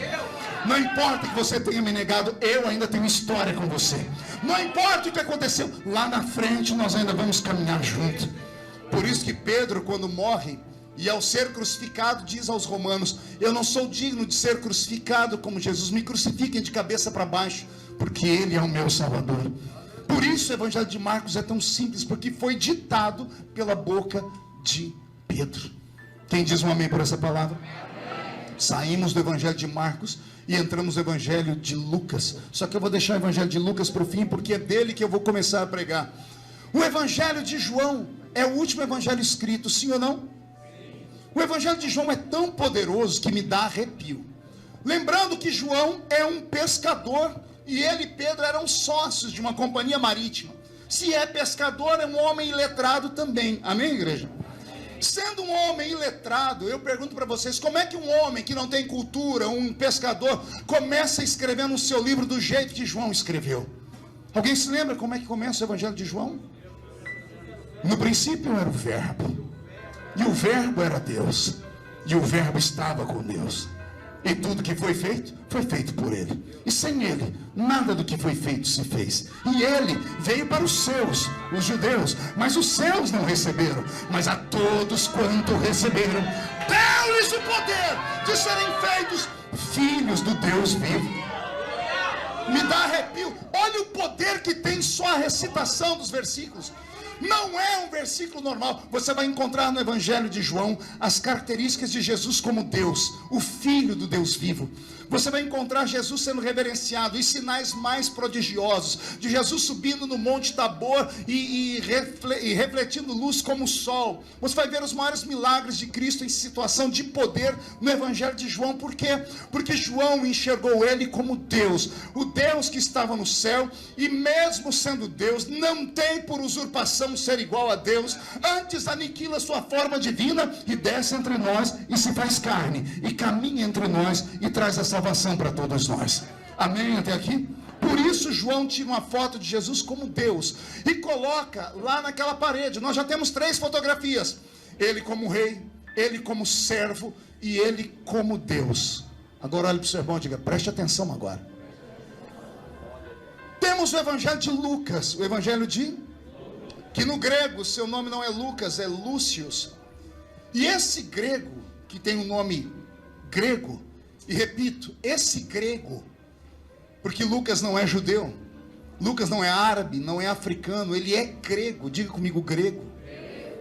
Não importa que você tenha me negado, eu ainda tenho história com você. Não importa o que aconteceu, lá na frente nós ainda vamos caminhar junto. Por isso que Pedro, quando morre e ao ser crucificado, diz aos romanos: eu não sou digno de ser crucificado como Jesus, me crucifiquem de cabeça para baixo, porque Ele é o meu Salvador. Por isso o Evangelho de Marcos é tão simples, porque foi ditado pela boca de Pedro. Quem diz um amém por essa palavra? Saímos do Evangelho de Marcos e entramos no Evangelho de Lucas. Só que eu vou deixar o Evangelho de Lucas para o fim, porque é dele que eu vou começar a pregar. O Evangelho de João é o último Evangelho escrito, sim ou não? O Evangelho de João é tão poderoso que me dá arrepio. Lembrando que João é um pescador e ele e Pedro eram sócios de uma companhia marítima. Se é pescador, é um homem iletrado também. Amém, igreja? Sendo um homem iletrado, eu pergunto para vocês: como é que um homem que não tem cultura, um pescador, começa escrevendo o seu livro do jeito que João escreveu? Alguém se lembra como é que começa o Evangelho de João? No princípio era o Verbo, e o Verbo era Deus, e o Verbo estava com Deus, e tudo que foi feito por Ele, e sem Ele, nada do que foi feito se fez. E Ele veio para os seus, os judeus, mas os seus não receberam. Mas a todos quanto receberam, deu-lhes o poder de serem feitos filhos do Deus vivo. Me dá arrepio. Olha o poder que tem só a recitação dos versículos. Não é um versículo normal. Você vai encontrar no Evangelho de João as características de Jesus como Deus, o Filho do Deus vivo. Você vai encontrar Jesus sendo reverenciado, e sinais mais prodigiosos, de Jesus subindo no Monte Tabor e refletindo luz como o sol. Você vai ver os maiores milagres de Cristo em situação de poder no Evangelho de João. Por quê? Porque João enxergou ele como Deus, o Deus que estava no céu, e mesmo sendo Deus, não tem por usurpação ser igual a Deus. Antes aniquila sua forma divina e desce entre nós e se faz carne, e caminha entre nós e traz a salvação para todos nós. Amém até aqui? Por isso João tira uma foto de Jesus como Deus e coloca lá naquela parede. Nós já temos 3 fotografias: ele como rei, ele como servo e ele como Deus. Agora olhe para o seu irmão e diga: preste atenção agora. Temos o Evangelho de Lucas, o Evangelho que no grego seu nome não é Lucas, é Lúcius. E esse grego, que tem um nome grego, e repito, esse grego, porque Lucas não é judeu, Lucas não é árabe, não é africano, ele é grego. Diga comigo, grego.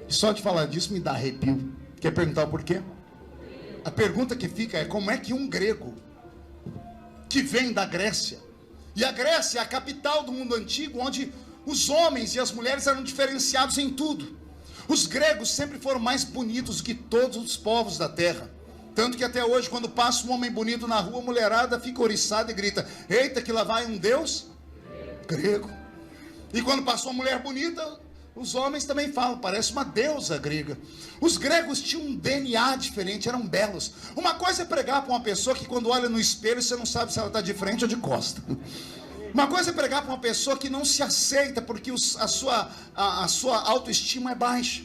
E só de falar disso me dá arrepio. Quer perguntar o porquê? A pergunta que fica é: como é que um grego, que vem da Grécia, e a Grécia é a capital do mundo antigo, onde os homens e as mulheres eram diferenciados em tudo. Os gregos sempre foram mais bonitos do que todos os povos da terra. Tanto que até hoje, quando passa um homem bonito na rua, a mulherada fica oriçada e grita: eita, que lá vai um deus grego. E quando passou uma mulher bonita, os homens também falam: parece uma deusa grega. Os gregos tinham um DNA diferente, eram belos. Uma coisa é pregar para uma pessoa que quando olha no espelho você não sabe se ela está de frente ou de costa. Uma coisa é pregar para uma pessoa que não se aceita porque a sua autoestima é baixa.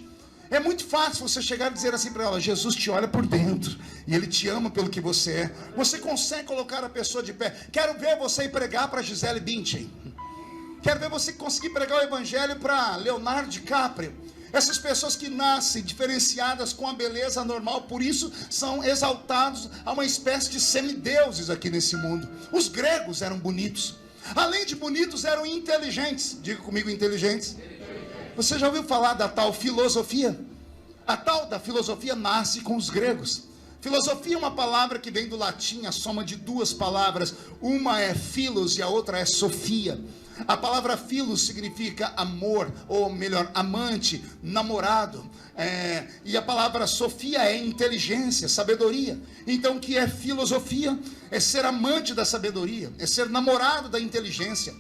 É muito fácil você chegar e dizer assim para ela: Jesus te olha por dentro e Ele te ama pelo que você é. Você consegue colocar a pessoa de pé. Quero ver você ir pregar para Gisele Bündchen. Quero ver você conseguir pregar o Evangelho para Leonardo DiCaprio. Essas pessoas que nascem diferenciadas com a beleza normal, por isso são exaltados a uma espécie de semideuses aqui nesse mundo. Os gregos eram bonitos. Além de bonitos, eram inteligentes. Diga comigo, inteligentes. Você já ouviu falar da tal filosofia? A tal da filosofia nasce com os gregos. Filosofia é uma palavra que vem do latim, a soma de duas palavras. Uma é philos e a outra é sofia. A palavra philos significa amor, ou melhor, amante, namorado. E a palavra sofia é inteligência, sabedoria. Então o que é filosofia? É ser amante da sabedoria, é ser namorado da inteligência.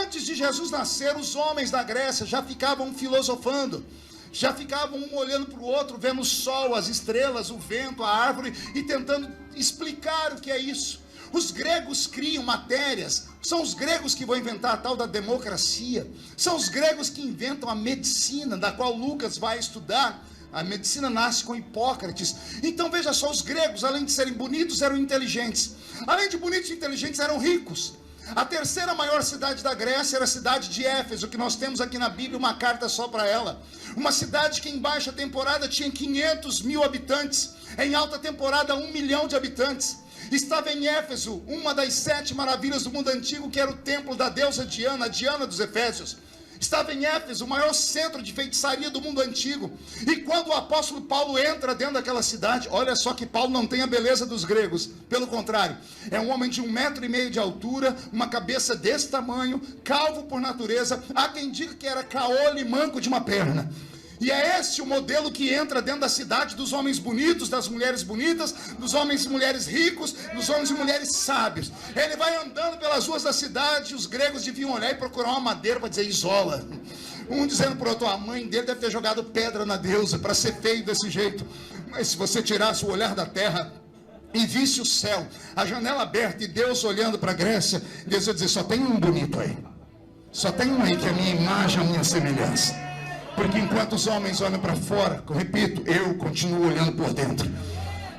Antes de Jesus nascer, os homens da Grécia já ficavam filosofando. Já ficavam um olhando para o outro, vendo o sol, as estrelas, o vento, a árvore, e tentando explicar o que é isso. Os gregos criam matérias, são os gregos que vão inventar a tal da democracia, são os gregos que inventam a medicina, da qual Lucas vai estudar. A medicina nasce com Hipócrates. Então veja só, os gregos, além de serem bonitos, eram inteligentes. Além de bonitos e inteligentes, eram ricos. A terceira maior cidade da Grécia era a cidade de Éfeso, que nós temos aqui na Bíblia uma carta só para ela. Uma cidade que em baixa temporada tinha 500 mil habitantes, em alta temporada 1 milhão de habitantes. Estava em Éfeso uma das 7 maravilhas do mundo antigo, que era o templo da deusa Diana, a Diana dos Efésios. Estava em Éfeso, o maior centro de feitiçaria do mundo antigo. E quando o apóstolo Paulo entra dentro daquela cidade, olha só que Paulo não tem a beleza dos gregos. Pelo contrário, é um homem de 1,5 metro de altura, uma cabeça desse tamanho, calvo por natureza. Há quem diga que era caolho e manco de uma perna. E é esse o modelo que entra dentro da cidade, dos homens bonitos, das mulheres bonitas, dos homens e mulheres ricos, dos homens e mulheres sábios. Ele vai andando pelas ruas da cidade, os gregos deviam olhar e procurar uma madeira para dizer isola. Um dizendo para o outro, a mãe dele deve ter jogado pedra na deusa para ser feio desse jeito. Mas se você tirasse o olhar da terra e visse o céu, a janela aberta e Deus olhando para a Grécia, Deus ia dizer, só tem um bonito aí. Só tem um aí que é a minha imagem, a minha semelhança. Porque enquanto os homens olham para fora, eu repito, eu continuo olhando por dentro.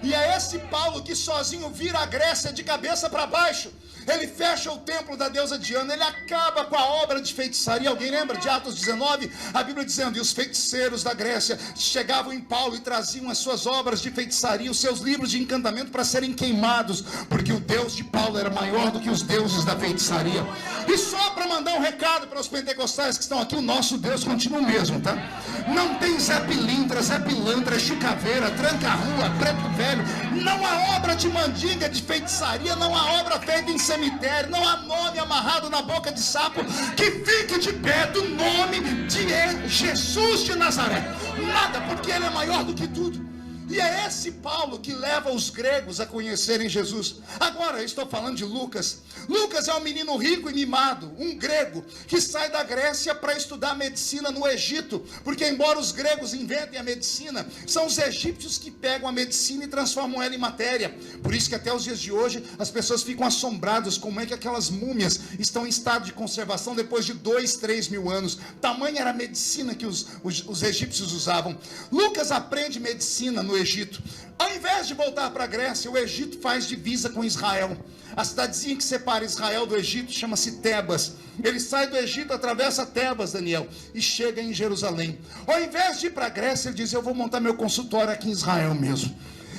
E é esse Paulo que sozinho vira a Grécia de cabeça para baixo. Ele fecha o templo da deusa Diana, ele acaba com a obra de feitiçaria. Alguém lembra de Atos 19? A Bíblia dizendo, e os feiticeiros da Grécia chegavam em Paulo e traziam as suas obras de feitiçaria, os seus livros de encantamento para serem queimados, porque o Deus de Paulo era maior do que os deuses da feitiçaria. E só para mandar um recado para os pentecostais que estão aqui, o nosso Deus continua o mesmo, tá? Não tem Zé Pilintra, Zé Pilantra, Chicaveira, Tranca-Rua, Preto Velho. Não há obra de mandinga, de feitiçaria, não há obra feita em cemitério, não há nome amarrado na boca de sapo que fique de pé do nome de Jesus de Nazaré. Nada, porque ele é maior do que tudo. E é esse Paulo que leva os gregos a conhecerem Jesus. Agora eu estou falando de Lucas. Lucas é um menino rico e mimado, um grego que sai da Grécia para estudar medicina no Egito, porque embora os gregos inventem a medicina, são os egípcios que pegam a medicina e transformam ela em matéria. Por isso que até os dias de hoje as pessoas ficam assombradas como é que aquelas múmias estão em estado de conservação depois de 2, 3 mil anos. Tamanha era a medicina que os egípcios usavam. Lucas aprende medicina no Egito. Ao invés de voltar para a Grécia, o Egito faz divisa com Israel. A cidadezinha que separa Israel do Egito chama-se Tebas. Ele sai do Egito, atravessa Tebas, Daniel, e chega em Jerusalém. Ao invés de ir para a Grécia, ele diz, eu vou montar meu consultório aqui em Israel mesmo.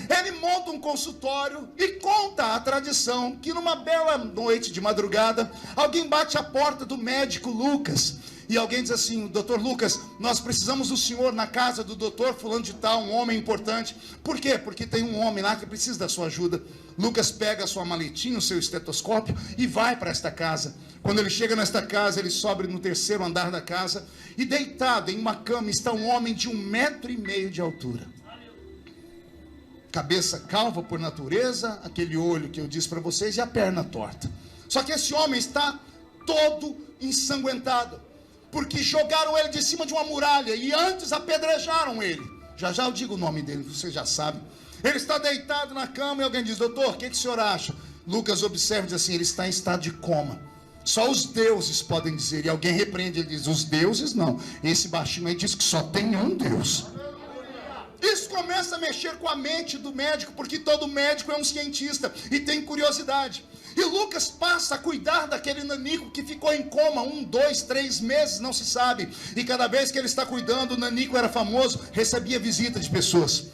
Ele monta um consultório e conta a tradição que numa bela noite de madrugada, alguém bate a porta do médico Lucas. E alguém diz assim, doutor Lucas, nós precisamos do senhor na casa do doutor fulano de tal, um homem importante. Por quê? Porque tem um homem lá que precisa da sua ajuda. Lucas pega a sua maletinha, o seu estetoscópio e vai para esta casa. Quando ele chega nesta casa, ele sobe no 3º andar da casa e deitado em uma cama está um homem de 1,5 metro de altura. Cabeça calva por natureza, aquele olho que eu disse para vocês e a perna torta. Só que esse homem está todo ensanguentado, porque jogaram ele de cima de uma muralha e antes apedrejaram ele. Já já eu digo o nome dele, você já sabe. Ele está deitado na cama e alguém diz, doutor, o que o senhor acha? Lucas observa e diz assim, ele está em estado de coma. Só os deuses podem dizer. E alguém repreende, ele diz, os deuses não. Esse baixinho aí diz que só tem um Deus. Isso começa a mexer com a mente do médico, porque todo médico é um cientista e tem curiosidade. E Lucas passa a cuidar daquele nanico que ficou em coma 1, 2, 3 meses, não se sabe. E cada vez que ele está cuidando, o nanico era famoso, recebia visita de pessoas.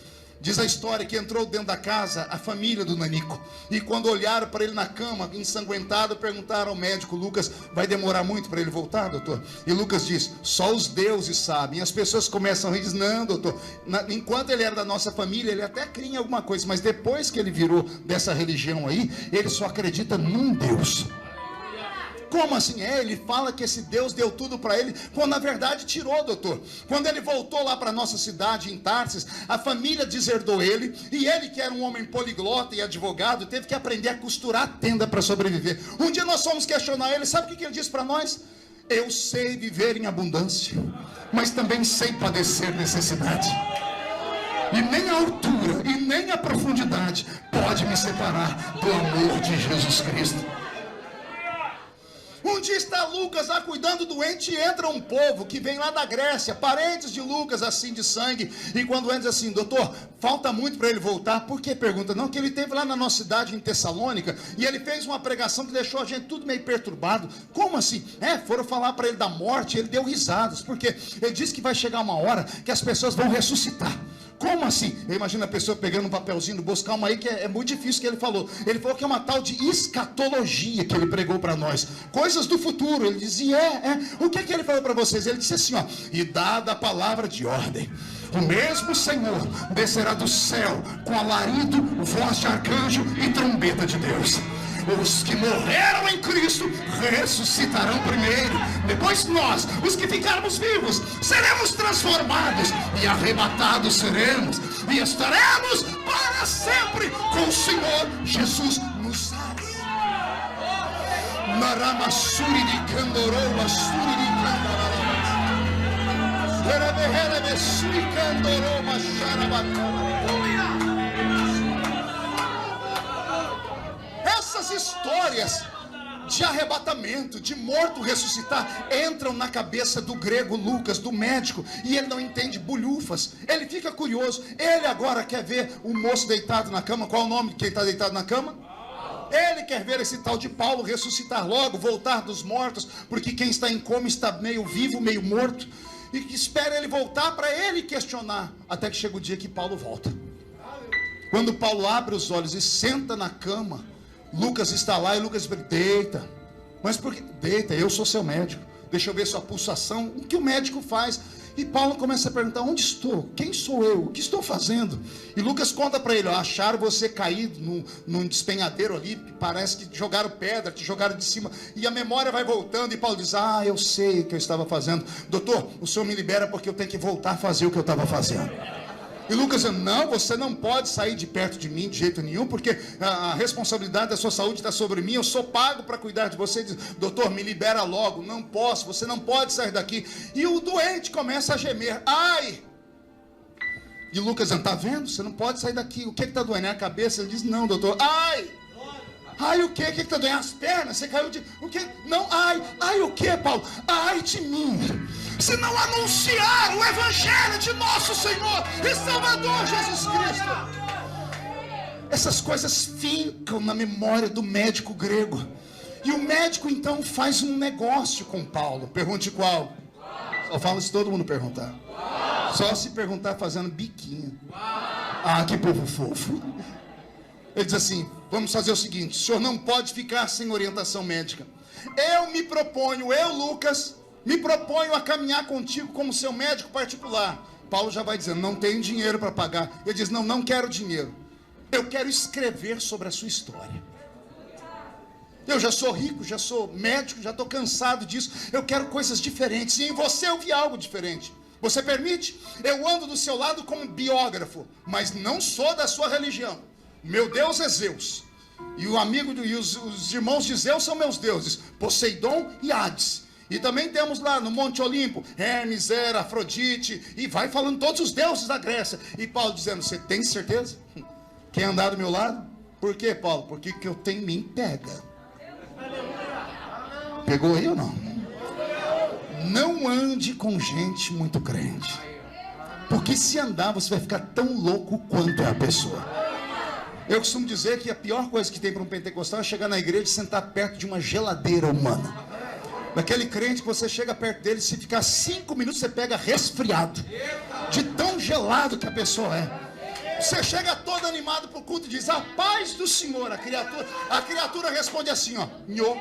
Diz a história que entrou dentro da casa a família do Nanico. E quando olharam para ele na cama, ensanguentado, perguntaram ao médico: Lucas, vai demorar muito para ele voltar, doutor? E Lucas diz: só os deuses sabem. E as pessoas começam a rir e dizem: não, doutor, enquanto ele era da nossa família, ele até cria em alguma coisa, mas depois que ele virou dessa religião aí, ele só acredita num Deus. Como assim? Ele fala que esse Deus deu tudo para ele, quando na verdade tirou, doutor. Quando ele voltou lá para nossa cidade, em Tarsis, a família deserdou ele, e ele, que era um homem poliglota e advogado, teve que aprender a costurar a tenda para sobreviver. Um dia nós fomos questionar ele, sabe o que ele disse para nós? Eu sei viver em abundância, mas também sei padecer necessidade. E nem a altura, e nem a profundidade pode me separar do amor de Jesus Cristo. Um dia está Lucas lá cuidando do doente e entra um povo que vem lá da Grécia, parentes de Lucas, assim, de sangue. E quando entra assim: doutor, falta muito para ele voltar. Por que? Pergunta. Não, que ele esteve lá na nossa cidade, em Tessalônica, e ele fez uma pregação que deixou a gente tudo meio perturbado. Como assim? Foram falar para ele da morte, ele deu risadas. Por quê? Ele disse que vai chegar uma hora que as pessoas vão ressuscitar. Como assim? Eu imagino a pessoa pegando um papelzinho no bolso. Calma aí, que é muito difícil que ele falou. Ele falou que é uma tal de escatologia que ele pregou para nós. Coisas do futuro. Ele dizia, O que ele falou para vocês? Ele disse assim, ó: e dada a palavra de ordem, o mesmo Senhor descerá do céu com alarido, voz de arcanjo e trombeta de Deus. Os que morreram em Cristo ressuscitarão primeiro. Depois nós, os que ficarmos vivos, seremos transformados e arrebatados seremos, e estaremos para sempre com o Senhor Jesus nos ares. Naramassuri de Candorou, Assuri de Candarabas, Erebeherebessuri Candorou, Macharabatara. Essas histórias de arrebatamento, de morto ressuscitar, entram na cabeça do grego Lucas, do médico, e ele não entende bulhufas. Ele fica curioso. Ele agora quer ver o moço deitado na cama. Qual é o nome de quem está deitado na cama? Ele quer ver esse tal de Paulo ressuscitar logo, voltar dos mortos, porque quem está em coma está meio vivo, meio morto, e que espera ele voltar para ele questionar, até que chega o dia que Paulo volta. Quando Paulo abre os olhos e senta na cama, Lucas está lá e Lucas diz: deita. Mas por que? Deita, eu sou seu médico. Deixa eu ver sua pulsação. O que o médico faz? E Paulo começa a perguntar: onde estou? Quem sou eu? O que estou fazendo? E Lucas conta para ele: acharam você caído num despenhadeiro ali, parece que jogaram pedra, te jogaram de cima, e a memória vai voltando. E Paulo diz: eu sei o que eu estava fazendo. Doutor, o senhor me libera porque eu tenho que voltar a fazer o que eu estava fazendo. E Lucas diz: não, você não pode sair de perto de mim de jeito nenhum, porque a responsabilidade da sua saúde está sobre mim, eu sou pago para cuidar de você. Ele diz: doutor, me libera logo. Não posso, você não pode sair daqui. E o doente começa a gemer: ai! E Lucas diz: está vendo? Você não pode sair daqui. O que está doendo? É a cabeça? Ele diz: não, doutor. Ai! Ai, o que? O que está doendo? As pernas? Você caiu de... O que? Não, ai, o que, Paulo? Ai de mim, se não anunciar o evangelho de nosso Senhor e Salvador Jesus Cristo. Essas coisas ficam na memória do médico grego. E o médico então faz um negócio com Paulo. Pergunte qual? Só fala se todo mundo perguntar. Só se perguntar fazendo biquinho. Que povo fofo. Ele diz assim: vamos fazer o seguinte, o senhor não pode ficar sem orientação médica. Eu, Lucas, me proponho a caminhar contigo como seu médico particular. Paulo já vai dizendo: não tenho dinheiro para pagar. Ele diz: não quero dinheiro. Eu quero escrever sobre a sua história. Eu já sou rico, já sou médico, já estou cansado disso. Eu quero coisas diferentes, e em você eu vi algo diferente. Você permite? Eu ando do seu lado como biógrafo, mas não sou da sua religião. Meu Deus é Zeus, e o amigo e os irmãos de Zeus são meus deuses, Poseidon e Hades. E também temos lá no Monte Olimpo Hermes, Hera, Afrodite, e vai falando todos os deuses da Grécia. E Paulo dizendo: você tem certeza? Quer andar do meu lado? Por quê, Paulo? Porque o que eu tenho em mim pega. Pegou aí ou não? Não ande com gente muito crente, porque se andar você vai ficar tão louco quanto é a pessoa. Eu costumo dizer que a pior coisa que tem para um pentecostal é chegar na igreja e sentar perto de uma geladeira humana. Daquele crente que você chega perto dele, se ficar 5 minutos você pega resfriado, de tão gelado que a pessoa é. Você chega todo animado para o culto e diz: a paz do Senhor. A criatura responde assim, ó: nhô.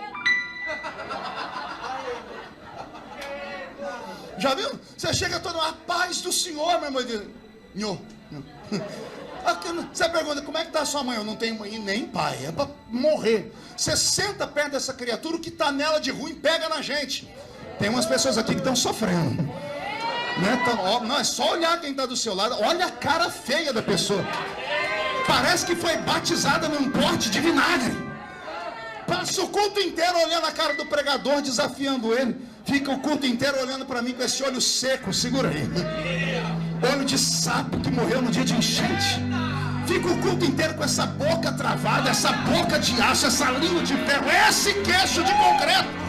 Já viu? Você chega todo: a paz do Senhor, meu irmão, e diz: nhô. Você pergunta: como é que está a sua mãe? Eu não tenho mãe nem pai, é para morrer. Você senta perto dessa criatura, o que está nela de ruim pega na gente. Tem umas pessoas aqui que estão sofrendo. Não, é só olhar quem está do seu lado. Olha a cara feia da pessoa. Parece que foi batizada num pote de vinagre. Passa o culto inteiro olhando a cara do pregador, desafiando ele. Fica o culto inteiro olhando para mim com esse olho seco. Segura aí. Olho de sapo que morreu no dia de enchente. Fica o culto inteiro com essa boca travada, essa boca de aço, essa língua de ferro, esse queixo de concreto.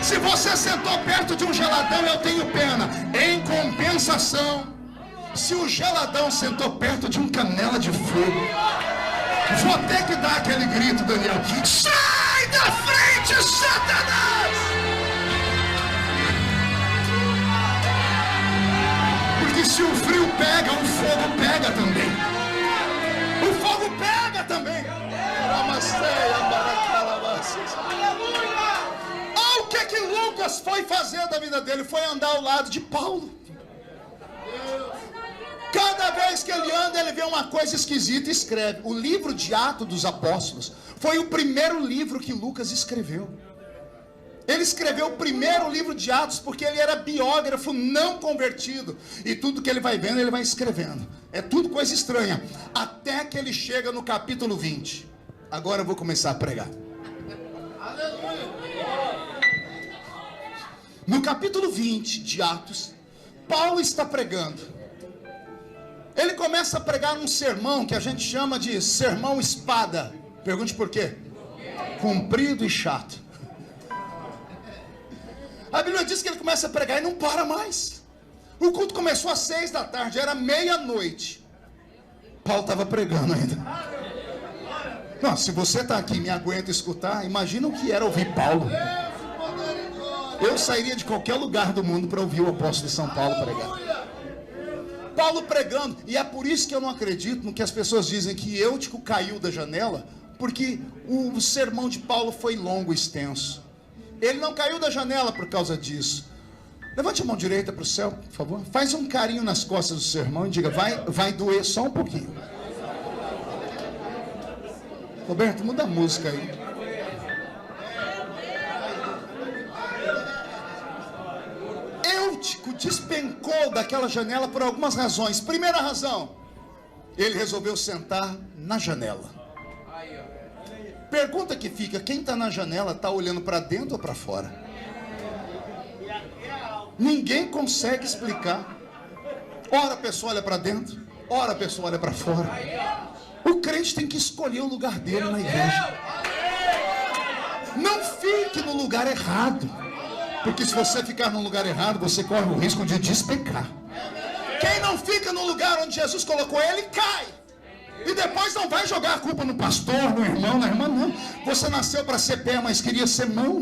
Se você sentou perto de um geladão, eu tenho pena. Em compensação, se o geladão sentou perto de um canela de fogo, vou ter que dar aquele grito, Daniel: sai da frente, Satanás! Porque se o frio pega, o fogo pega também. O fogo pega também. O que Lucas foi fazer da vida dele? Foi andar ao lado de Paulo. Cada vez que ele anda, ele vê uma coisa esquisita e escreve. O livro de Atos dos Apóstolos foi o primeiro livro que Lucas escreveu. Ele escreveu o primeiro livro de Atos porque ele era biógrafo não convertido. E tudo que ele vai vendo, ele vai escrevendo. É tudo coisa estranha. Até que ele chega no capítulo 20. Agora eu vou começar a pregar. No capítulo 20 de Atos, Paulo está pregando. Ele começa a pregar um sermão que a gente chama de sermão espada. Pergunte por quê? Comprido e chato. A Bíblia diz que ele começa a pregar e não para mais. O culto começou às 6 da tarde, era meia-noite. Paulo estava pregando ainda. Não, se você está aqui e me aguenta escutar, imagina o que era ouvir Paulo. Eu sairia de qualquer lugar do mundo para ouvir o apóstolo de São Paulo pregar. Paulo pregando, e é por isso que eu não acredito no que as pessoas dizem que Eutico caiu da janela, porque o sermão de Paulo foi longo e extenso. Ele não caiu da janela por causa disso. Levante a mão direita para o céu, por favor. Faz um carinho nas costas do seu irmão e diga: vai doer só um pouquinho. Roberto, muda a música aí. Eutico despencou daquela janela por algumas razões. Primeira razão, ele resolveu sentar na janela. Pergunta que fica: quem está na janela está olhando para dentro ou para fora? Ninguém consegue explicar. Ora a pessoa olha para dentro, ora a pessoa olha para fora. O crente tem que escolher o lugar dele na igreja. Não fique no lugar errado, porque se você ficar no lugar errado, você corre o risco de despecar. Quem não fica no lugar onde Jesus colocou ele, cai. E depois não vai jogar a culpa no pastor, no irmão, na irmã, não. Você nasceu para ser pé, mas queria ser mão.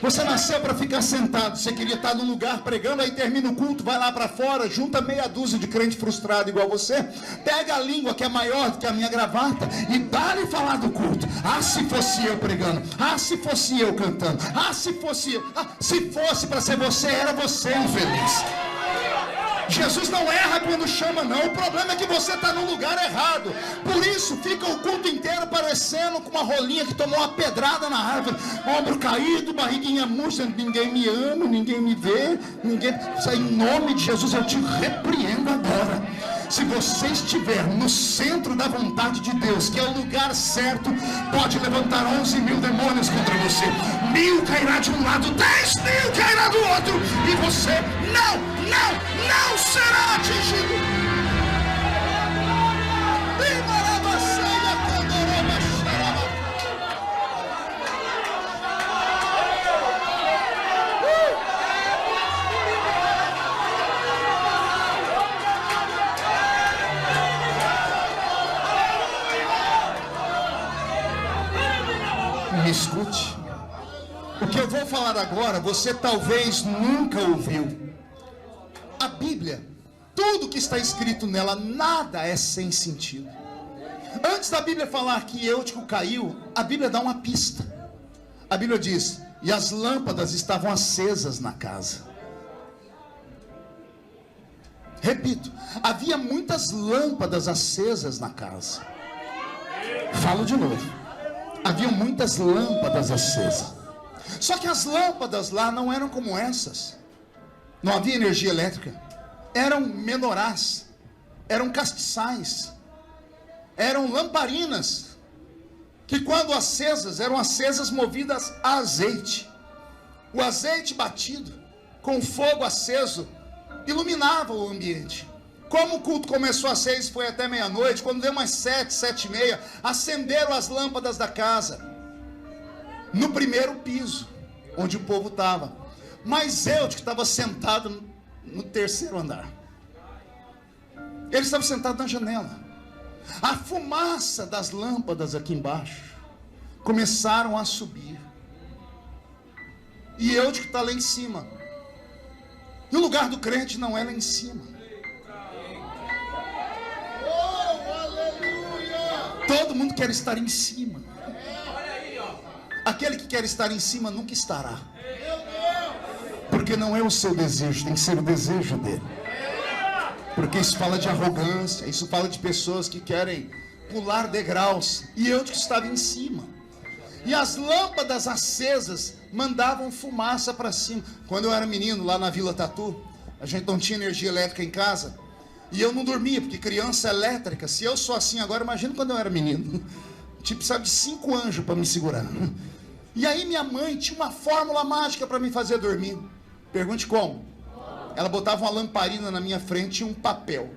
Você nasceu para ficar sentado, você queria estar no lugar pregando, aí termina o culto, vai lá para fora, junta meia dúzia de crente frustrado igual você, pega a língua que é maior do que a minha gravata e dá-lhe falar do culto. Ah, se fosse eu pregando, ah, se fosse eu cantando, ah, se fosse eu, se fosse para ser você, era você infeliz. Jesus não erra quando chama, não. O problema é que você está no lugar errado. Por isso fica o culto inteiro parecendo com uma rolinha que tomou uma pedrada na árvore, ombro caído, barriguinha murcha. Ninguém me ama, ninguém me vê, ninguém. Em nome de Jesus eu te repreendo agora. Se você estiver no centro da vontade de Deus, que é o lugar certo, pode levantar 11 mil demônios contra você. 1000 cairá de um lado, 10.000 cairá do outro, e você não será atingido. Me escute. O que eu vou falar agora, você talvez nunca ouviu. A Bíblia Tudo que está escrito nela, nada é sem sentido. Antes da Bíblia falar que Eutico caiu, a Bíblia dá uma pista. A Bíblia diz: e as lâmpadas estavam acesas na casa. Repito, havia muitas lâmpadas acesas na casa. Falo de novo. Havia muitas lâmpadas acesas. Só que as lâmpadas lá não eram como essas. Não havia energia elétrica. Eram menorás, eram castiçais, eram lamparinas, que quando acesas, eram acesas movidas a azeite. O azeite batido, com fogo aceso, iluminava o ambiente. Como o culto começou às 6 e foi até meia-noite, quando deu umas 7, 7:30, acenderam as lâmpadas da casa, no primeiro piso, onde o povo estava. Mas Eutico estava sentado no terceiro andar. Ele estava sentado na janela. A fumaça das lâmpadas aqui embaixo começaram a subir. E Eutico está lá em cima. E o lugar do crente não é lá em cima. Todo mundo quer estar em cima. Aquele que quer estar em cima nunca estará. Porque não é o seu desejo, tem que ser o desejo dele. Porque isso fala de arrogância, isso fala de pessoas que querem pular degraus. E Eutico estava em cima. E as lâmpadas acesas mandavam fumaça para cima. Quando eu era menino, lá na Vila Tatu, a gente não tinha energia elétrica em casa. E eu não dormia, porque criança elétrica, se eu sou assim agora, imagina quando eu era menino. Tipo, sabe, de 5 anjos para me segurar. E aí minha mãe tinha uma fórmula mágica para me fazer dormir. Pergunte como. Ela botava uma lamparina na minha frente e um papel.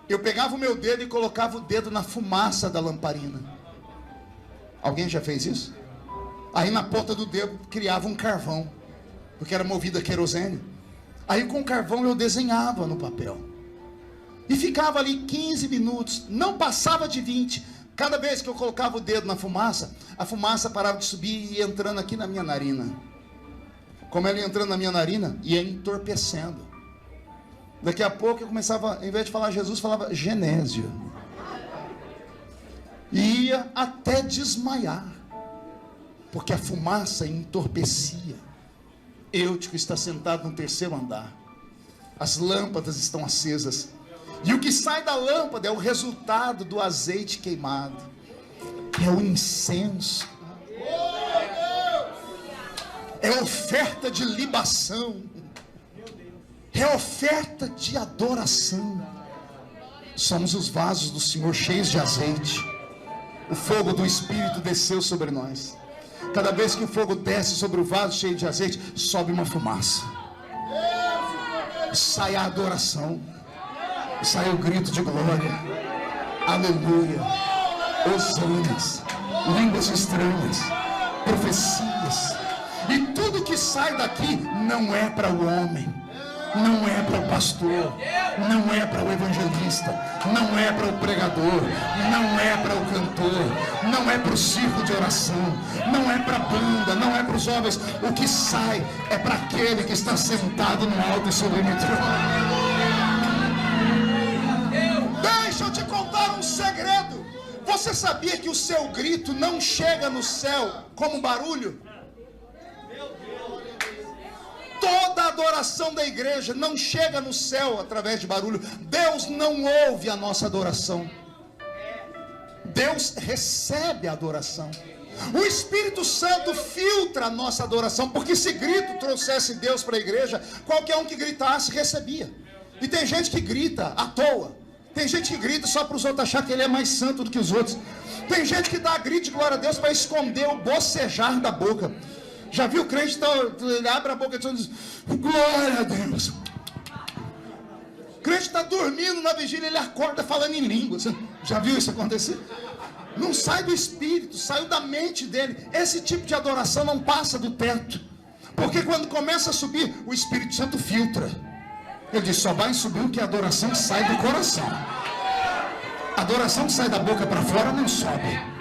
Eu pegava o meu dedo e colocava o dedo na fumaça da lamparina. Alguém já fez isso? Aí na ponta do dedo criava um carvão, porque era movido a querosene. Aí com o carvão eu desenhava no papel. E ficava ali 15 minutos, não passava de 20. Cada vez que eu colocava o dedo na fumaça, a fumaça parava de subir e ia entrando aqui na minha narina. Como ela ia entrando na minha narina, ia entorpecendo. Daqui a pouco eu começava, em vez de falar Jesus, falava Genésio. E ia até desmaiar, porque a fumaça entorpecia. Eutico está sentado no terceiro andar. As lâmpadas estão acesas. E o que sai da lâmpada é o resultado do azeite queimado. É o incenso. É oferta de libação. É oferta de adoração. Somos os vasos do Senhor cheios de azeite. O fogo do Espírito desceu sobre nós. Cada vez que o fogo desce sobre o vaso cheio de azeite, sobe uma fumaça. Sai a adoração. Sai o grito de glória. Aleluia. Hosanas. Línguas estranhas. Profecias. E tudo que sai daqui não é para o homem. Não é para o pastor, não é para o evangelista, não é para o pregador, não é para o cantor, não é para o circo de oração, não é para a banda, não é para os jovens. O que sai é para aquele que está sentado no alto e sublime trono. Deixa eu te contar um segredo. Você sabia que o seu grito não chega no céu como barulho? Toda a adoração da igreja não chega no céu através de barulho. Deus não ouve a nossa adoração. Deus recebe a adoração. O Espírito Santo filtra a nossa adoração, porque se grito trouxesse Deus para a igreja, qualquer um que gritasse recebia. E tem gente que grita à toa. Tem gente que grita só para os outros achar que ele é mais santo do que os outros. Tem gente que dá grito de glória a Deus para esconder o bocejar da boca. Já viu o crente, ele abre a boca e diz, glória a Deus. O crente está dormindo na vigília, ele acorda falando em línguas. Já viu isso acontecer? Não sai do espírito, saiu da mente dele. Esse tipo de adoração não passa do teto. Porque quando começa a subir, o Espírito Santo filtra. Ele diz, só vai subir o que a adoração sai do coração. A adoração que sai da boca para fora não sobe.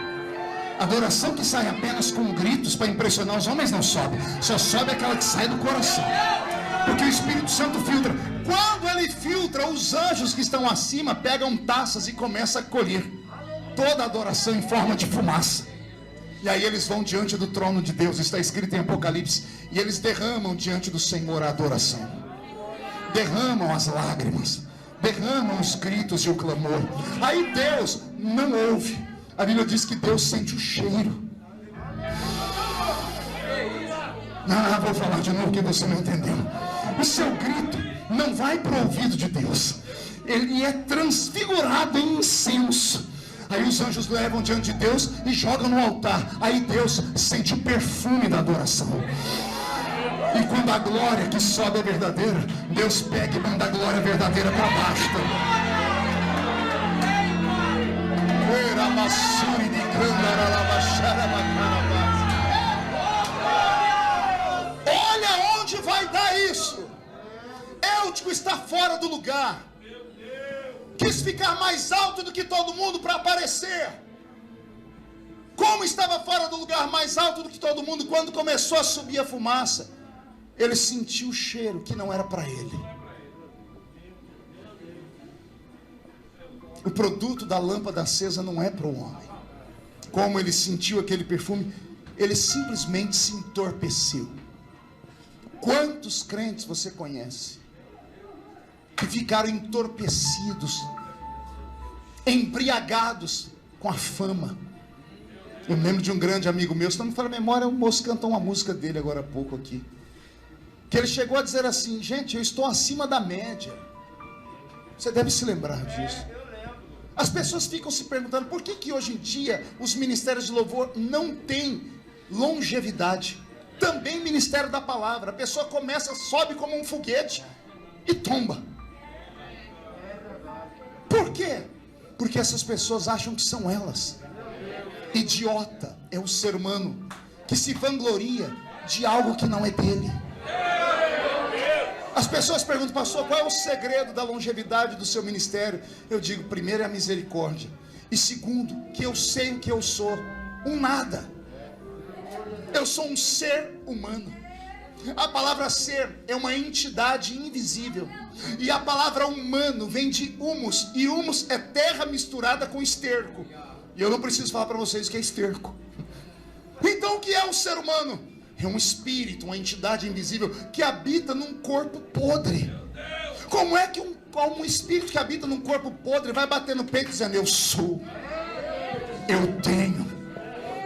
Adoração que sai apenas com gritos para impressionar os homens não sobe. Só sobe aquela que sai do coração. Porque o Espírito Santo filtra. Quando ele filtra, os anjos que estão acima pegam taças e começam a colher toda a adoração em forma de fumaça. E aí eles vão diante do trono de Deus, está escrito em Apocalipse, e eles derramam diante do Senhor a adoração, derramam as lágrimas, derramam os gritos e o clamor. Aí Deus não ouve. A Bíblia diz que Deus sente o cheiro. Vou falar de novo que você não entendeu. O seu grito não vai para o ouvido de Deus, ele é transfigurado em incenso. Aí os anjos levam diante de Deus e jogam no altar. Aí Deus sente o perfume da adoração. E quando a glória que sobe é verdadeira, Deus pega e manda a glória verdadeira para baixo também. Olha onde vai dar isso. Eutico está fora do lugar. Quis ficar mais alto do que todo mundo para aparecer. Como estava fora do lugar, mais alto do que todo mundo, quando começou a subir a fumaça, ele sentiu o cheiro que não era para ele. O produto da lâmpada acesa não é para o homem. Como ele sentiu aquele perfume, ele simplesmente se entorpeceu. Quantos crentes você conhece que ficaram entorpecidos, embriagados com a fama? Eu me lembro de um grande amigo meu, se não me fala a memória, o moço cantou uma música dele agora há pouco aqui, que ele chegou a dizer assim: gente, eu estou acima da média. Você deve se lembrar disso. As pessoas ficam se perguntando por que hoje em dia os ministérios de louvor não têm longevidade. Também ministério da palavra, a pessoa começa, sobe como um foguete e tomba. Por quê? Porque essas pessoas acham que são elas. Idiota é o ser humano que se vangloria de algo que não é dele. As pessoas perguntam: pastor, qual é o segredo da longevidade do seu ministério? Eu digo: primeiro é a misericórdia, e segundo, que eu sei o que eu sou, um nada. Eu sou um ser humano. A palavra ser é uma entidade invisível, e a palavra humano vem de humus, e humus é terra misturada com esterco. E eu não preciso falar para vocês o que é esterco. Então o que é um ser humano? É um espírito, uma entidade invisível que habita num corpo podre. Como é que um espírito que habita num corpo podre vai bater no peito dizendo: eu sou, eu tenho,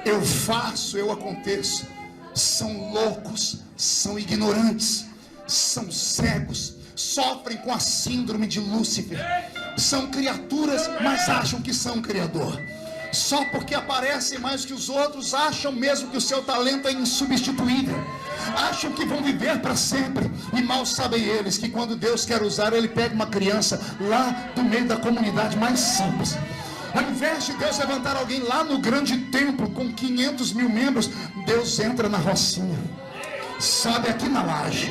eu faço, eu aconteço? São loucos, são ignorantes, são cegos, sofrem com a síndrome de Lúcifer. São criaturas, mas acham que são criador. Só porque aparecem mais que os outros, acham mesmo que o seu talento é insubstituível. Acham que vão viver para sempre. E mal sabem eles que quando Deus quer usar, Ele pega uma criança lá do meio da comunidade mais simples. Ao invés de Deus levantar alguém lá no grande templo com 500 mil membros, Deus entra na rocinha, sobe aqui na laje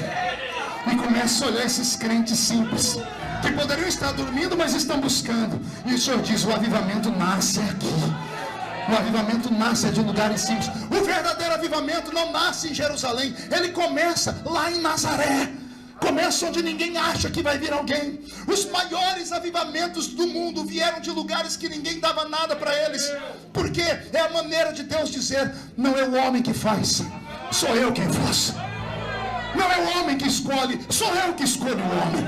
e começa a olhar esses crentes simples que poderiam estar dormindo, mas estão buscando. E o Senhor diz: o avivamento nasce aqui. O avivamento nasce de lugares simples. O verdadeiro avivamento não nasce em Jerusalém, ele começa lá em Nazaré. Começa onde ninguém acha que vai vir alguém. Os maiores avivamentos do mundo vieram de lugares que ninguém dava nada para eles. Porque é a maneira de Deus dizer: não é o homem que faz, sou eu quem faço. Não é o homem que escolhe, sou eu que escolho o homem.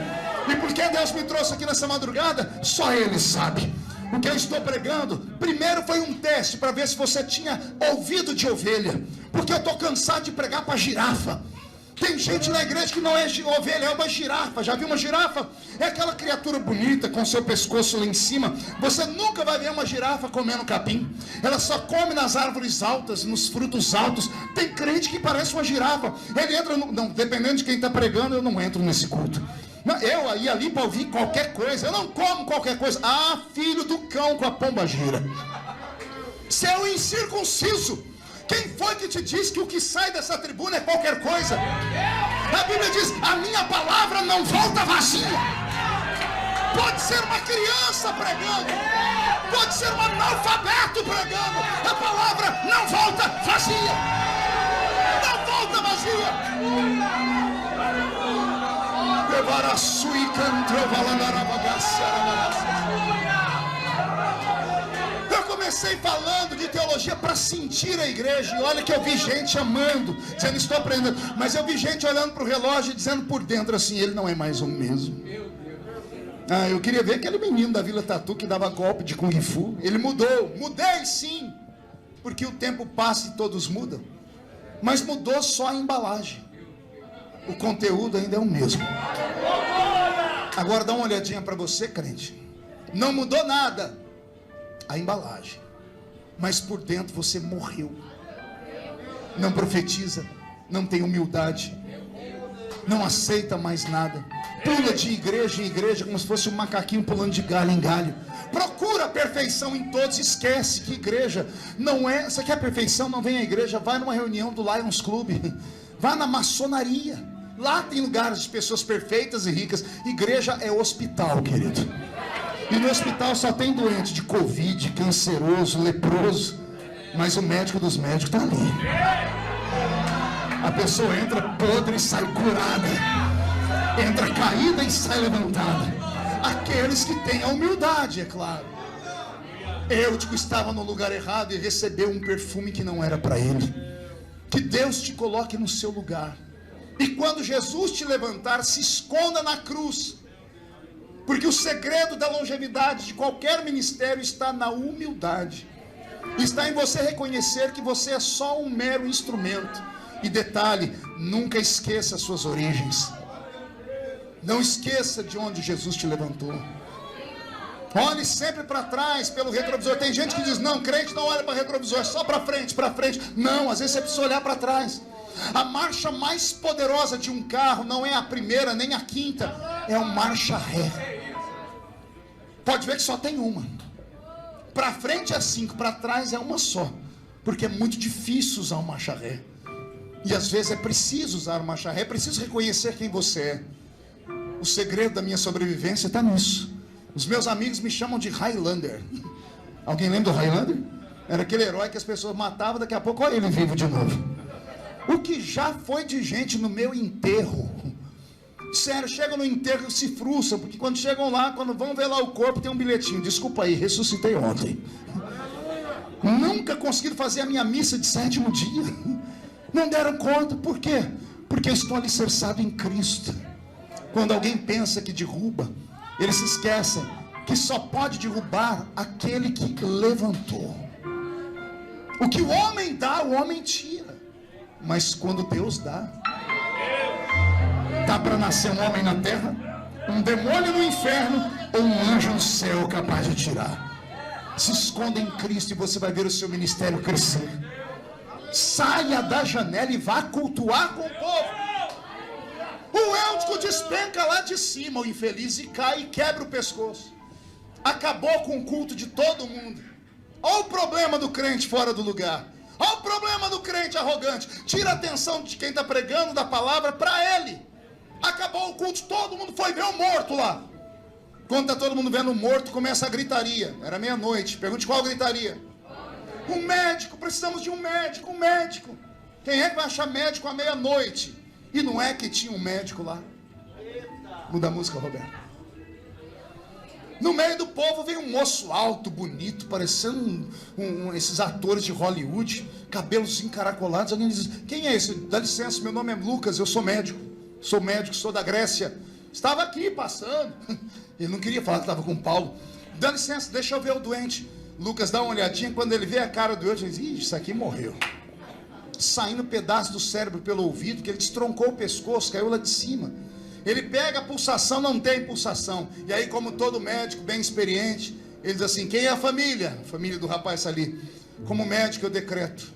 E porque Deus me trouxe aqui nessa madrugada, só Ele sabe. O que eu estou pregando, primeiro foi um teste para ver se você tinha ouvido de ovelha. Porque eu estou cansado de pregar para girafa. Tem gente na igreja que não é ovelha, é uma girafa. Já viu uma girafa? É aquela criatura bonita com seu pescoço lá em cima. Você nunca vai ver uma girafa comendo capim. Ela só come nas árvores altas, nos frutos altos. Tem crente que parece uma girafa. Ele entra no... Não, dependendo de quem está pregando, eu não entro nesse culto. Eu ia ali para ouvir qualquer coisa. Eu não como qualquer coisa. Ah, filho do cão com a pomba gira. Você é um incircunciso. Quem foi que te disse que o que sai dessa tribuna é qualquer coisa? A Bíblia diz: a minha palavra não volta vazia. Pode ser uma criança pregando, pode ser um analfabeto pregando, a palavra não volta vazia. Não volta vazia. Eu comecei falando de teologia para sentir a igreja. E olha que eu vi gente amando, dizendo estou aprendendo. Mas eu vi gente olhando para o relógio e dizendo por dentro assim, ele não é mais o mesmo. Eu queria ver aquele menino da Vila Tatu que dava golpe de Kung Fu. Ele mudou. Mudei sim. Porque o tempo passa e todos mudam. Mas mudou só a embalagem. O conteúdo ainda é o mesmo. Agora dá uma olhadinha para você, crente. Não mudou nada a embalagem, mas por dentro você morreu. Não profetiza, não tem humildade, não aceita mais nada, pula de igreja em igreja como se fosse um macaquinho pulando de galho em galho. Procura a perfeição em todos, esquece que igreja não é. Você quer perfeição? Não vem à igreja, vai numa reunião do Lions Club, vá na maçonaria. Lá tem lugares de pessoas perfeitas e ricas. Igreja é hospital, querido. E no hospital só tem doente de Covid, canceroso, leproso. Mas o médico dos médicos está ali. A pessoa entra podre e sai curada. Entra caída e sai levantada. Aqueles que têm a humildade, é claro. Eutico estava no lugar errado e recebeu um perfume que não era para ele. Que Deus te coloque no seu lugar. E quando Jesus te levantar, se esconda na cruz. Porque o segredo da longevidade de qualquer ministério está na humildade. Está em você reconhecer que você é só um mero instrumento. E detalhe, nunca esqueça as suas origens. Não esqueça de onde Jesus te levantou. Olhe sempre para trás, pelo retrovisor. Tem gente que diz, não, crente não olha para o retrovisor, só para frente, para frente. Não, às vezes você precisa olhar para trás. A marcha mais poderosa de um carro não é a primeira nem a quinta, é o marcha ré. Pode ver que só tem uma. Para frente é 5, para trás é uma só. Porque é muito difícil usar o marcha ré. E às vezes é preciso usar o marcha ré, é preciso reconhecer quem você é. O segredo da minha sobrevivência está nisso. Os meus amigos me chamam de Highlander. Alguém lembra do Highlander? Era aquele herói que as pessoas matavam, daqui a pouco, olha ele vivo de novo. O que já foi de gente no meu enterro. Sério, chegam no enterro e se frustram, porque quando chegam lá, quando vão ver lá o corpo, tem um bilhetinho. Desculpa aí, ressuscitei ontem. Nunca conseguiram fazer a minha missa de 7º dia. Não deram conta, por quê? Porque eu estou alicerçado em Cristo. Quando alguém pensa que derruba, eles se esquecem que só pode derrubar aquele que levantou. O que o homem dá, o homem tira. Mas quando Deus dá, dá para nascer um homem na terra, um demônio no inferno ou um anjo no céu capaz de tirar. Se esconda em Cristo e você vai ver o seu ministério crescer. Saia da janela e vá cultuar com o povo. O Eutico despenca lá de cima, o infeliz, e cai e quebra o pescoço. Acabou com o culto de todo mundo. Olha o problema do crente fora do lugar. Olha o problema do crente arrogante. Tira a atenção de quem está pregando da palavra para ele. Acabou o culto, todo mundo foi ver o morto lá. Quando está todo mundo vendo o morto, começa a gritaria. Era meia-noite, pergunte qual gritaria. Um médico, precisamos de um médico, um médico. Quem é que vai achar médico à meia-noite? E não é que tinha um médico lá. Muda a música, Roberto. No meio do povo vem um moço alto, bonito, parecendo esses atores de Hollywood, cabelos encaracolados. Alguém diz, quem é esse? Dá licença, meu nome é Lucas, eu sou médico. Sou médico, sou da Grécia. Estava aqui passando. Ele não queria falar que estava com Paulo. Dá licença, deixa eu ver o doente. Lucas dá uma olhadinha, quando ele vê a cara do outro, ele diz, ih, isso aqui morreu. Saindo pedaço do cérebro pelo ouvido, que ele destroncou o pescoço, caiu lá de cima. Ele pega a pulsação, não tem pulsação. E aí, como todo médico bem experiente, ele diz assim, quem é a família? A família do rapaz ali. Como médico eu decreto,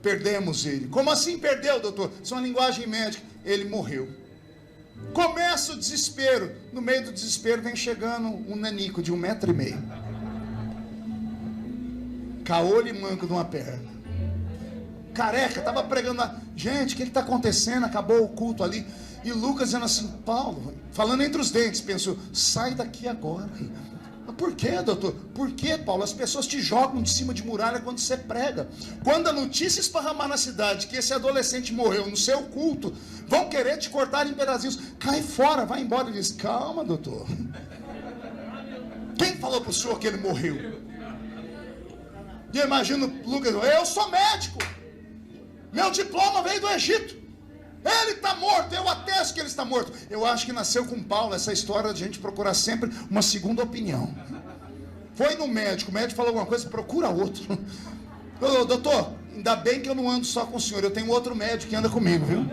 perdemos ele. Como assim perdeu, doutor? Isso é uma linguagem médica. Ele morreu. Começa o desespero. No meio do desespero vem chegando um nanico de 1,5 metro. Caolho e manco de uma perna. Careca, estava pregando lá. Gente, o que está acontecendo? Acabou o culto ali. E Lucas dizendo assim, Paulo, falando entre os dentes, pensou, sai daqui agora. Por quê, doutor? Por quê, Paulo? As pessoas te jogam de cima de muralha quando você prega. Quando a notícia esparramar na cidade que esse adolescente morreu no seu culto, vão querer te cortar em pedacinhos. Cai fora, vai embora. Ele diz, calma, doutor. Quem falou para o senhor que ele morreu? E eu imagino Lucas, eu sou médico. Meu diploma veio do Egito. Ele está morto, eu atesto que ele está morto. Eu acho que nasceu com Paulo essa história de a gente procurar sempre uma segunda opinião. Foi no médico, o médico falou alguma coisa, procura outro. Ô, doutor, ainda bem que eu não ando só com o senhor, eu tenho outro médico que anda comigo, viu?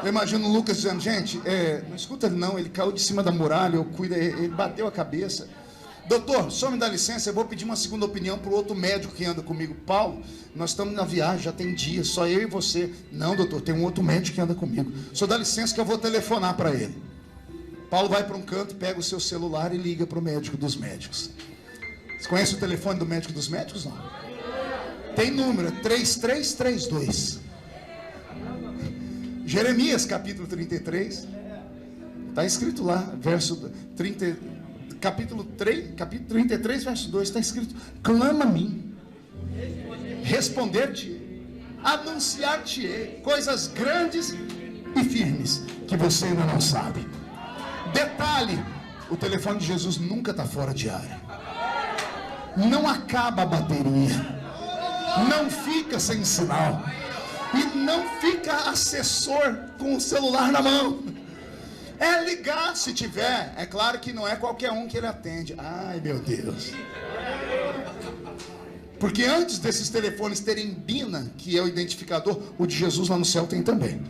Eu imagino o Lucas dizendo, gente, não escuta ele não, ele caiu de cima da muralha, eu cuido, ele bateu a cabeça. Doutor, só me dá licença, eu vou pedir uma segunda opinião para o outro médico que anda comigo. Paulo, nós estamos na viagem, já tem dias, só eu e você. Não, doutor, tem um outro médico que anda comigo. Só dá licença que eu vou telefonar para ele. Paulo vai para um canto, pega o seu celular e liga para o médico dos médicos. Você conhece o telefone do médico dos médicos? Não. Tem número, 3332. Jeremias, capítulo 33. Está escrito lá, verso 30... Capítulo 33, verso 2, está escrito, clama a mim, responder-te, anunciar-te coisas grandes e firmes, que você ainda não sabe. Detalhe, o telefone de Jesus nunca está fora de área, não acaba a bateria, não fica sem sinal, e não fica assessor com o celular na mão. É ligar se tiver. É claro que não é qualquer um que ele atende. Ai, meu Deus. Porque antes desses telefones terem Bina, que é o identificador, o de Jesus lá no céu tem também.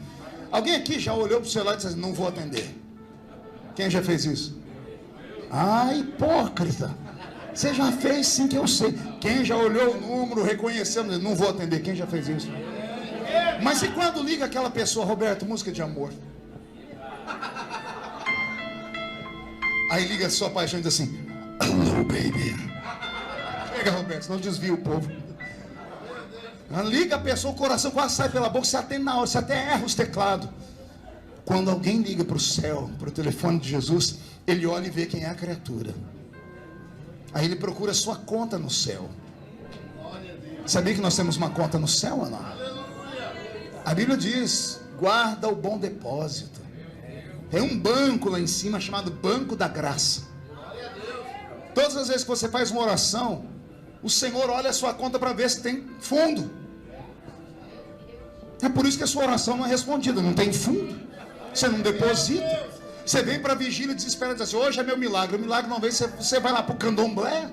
Alguém aqui já olhou para o celular e disse assim, não vou atender? Quem já fez isso? Ah, hipócrita. Você já fez sim, que eu sei. Quem já olhou o número, reconheceu, não vou atender? Quem já fez isso? Mas e quando liga aquela pessoa, Roberto, música de amor? Aí liga a sua paixão e diz assim, hello, baby. Chega, Roberto, senão desvia o povo. Liga a pessoa, o coração quase sai pela boca, você até na hora, você até erra os teclados. Quando alguém liga para o céu, para o telefone de Jesus, ele olha e vê quem é a criatura. Aí ele procura a sua conta no céu. Sabia que nós temos uma conta no céu ou não? A Bíblia diz, guarda o bom depósito. Tem um banco lá em cima chamado Banco da Graça. Todas as vezes que você faz uma oração, o Senhor olha a sua conta para ver se tem fundo. É por isso que a sua oração não é respondida. Não tem fundo. Você não deposita. Você vem para a vigília desesperado e diz assim, hoje é meu milagre. O milagre não vem, você vai lá para o candomblé.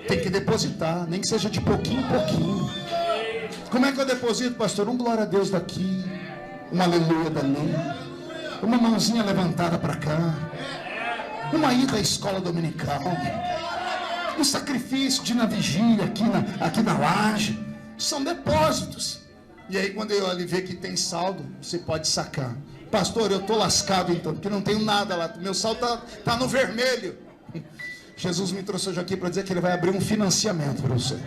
Tem que depositar, nem que seja de pouquinho em pouquinho. Como é que eu deposito, pastor? Um glória a Deus daqui, um aleluia dali, uma mãozinha levantada para cá, uma ida à escola dominical, um sacrifício de ir na vigília aqui na laje. São depósitos. E aí quando ele vê que tem saldo, você pode sacar. Pastor, eu estou lascado então, porque não tenho nada lá, meu saldo está no vermelho. Jesus me trouxe hoje aqui para dizer que ele vai abrir um financiamento para você.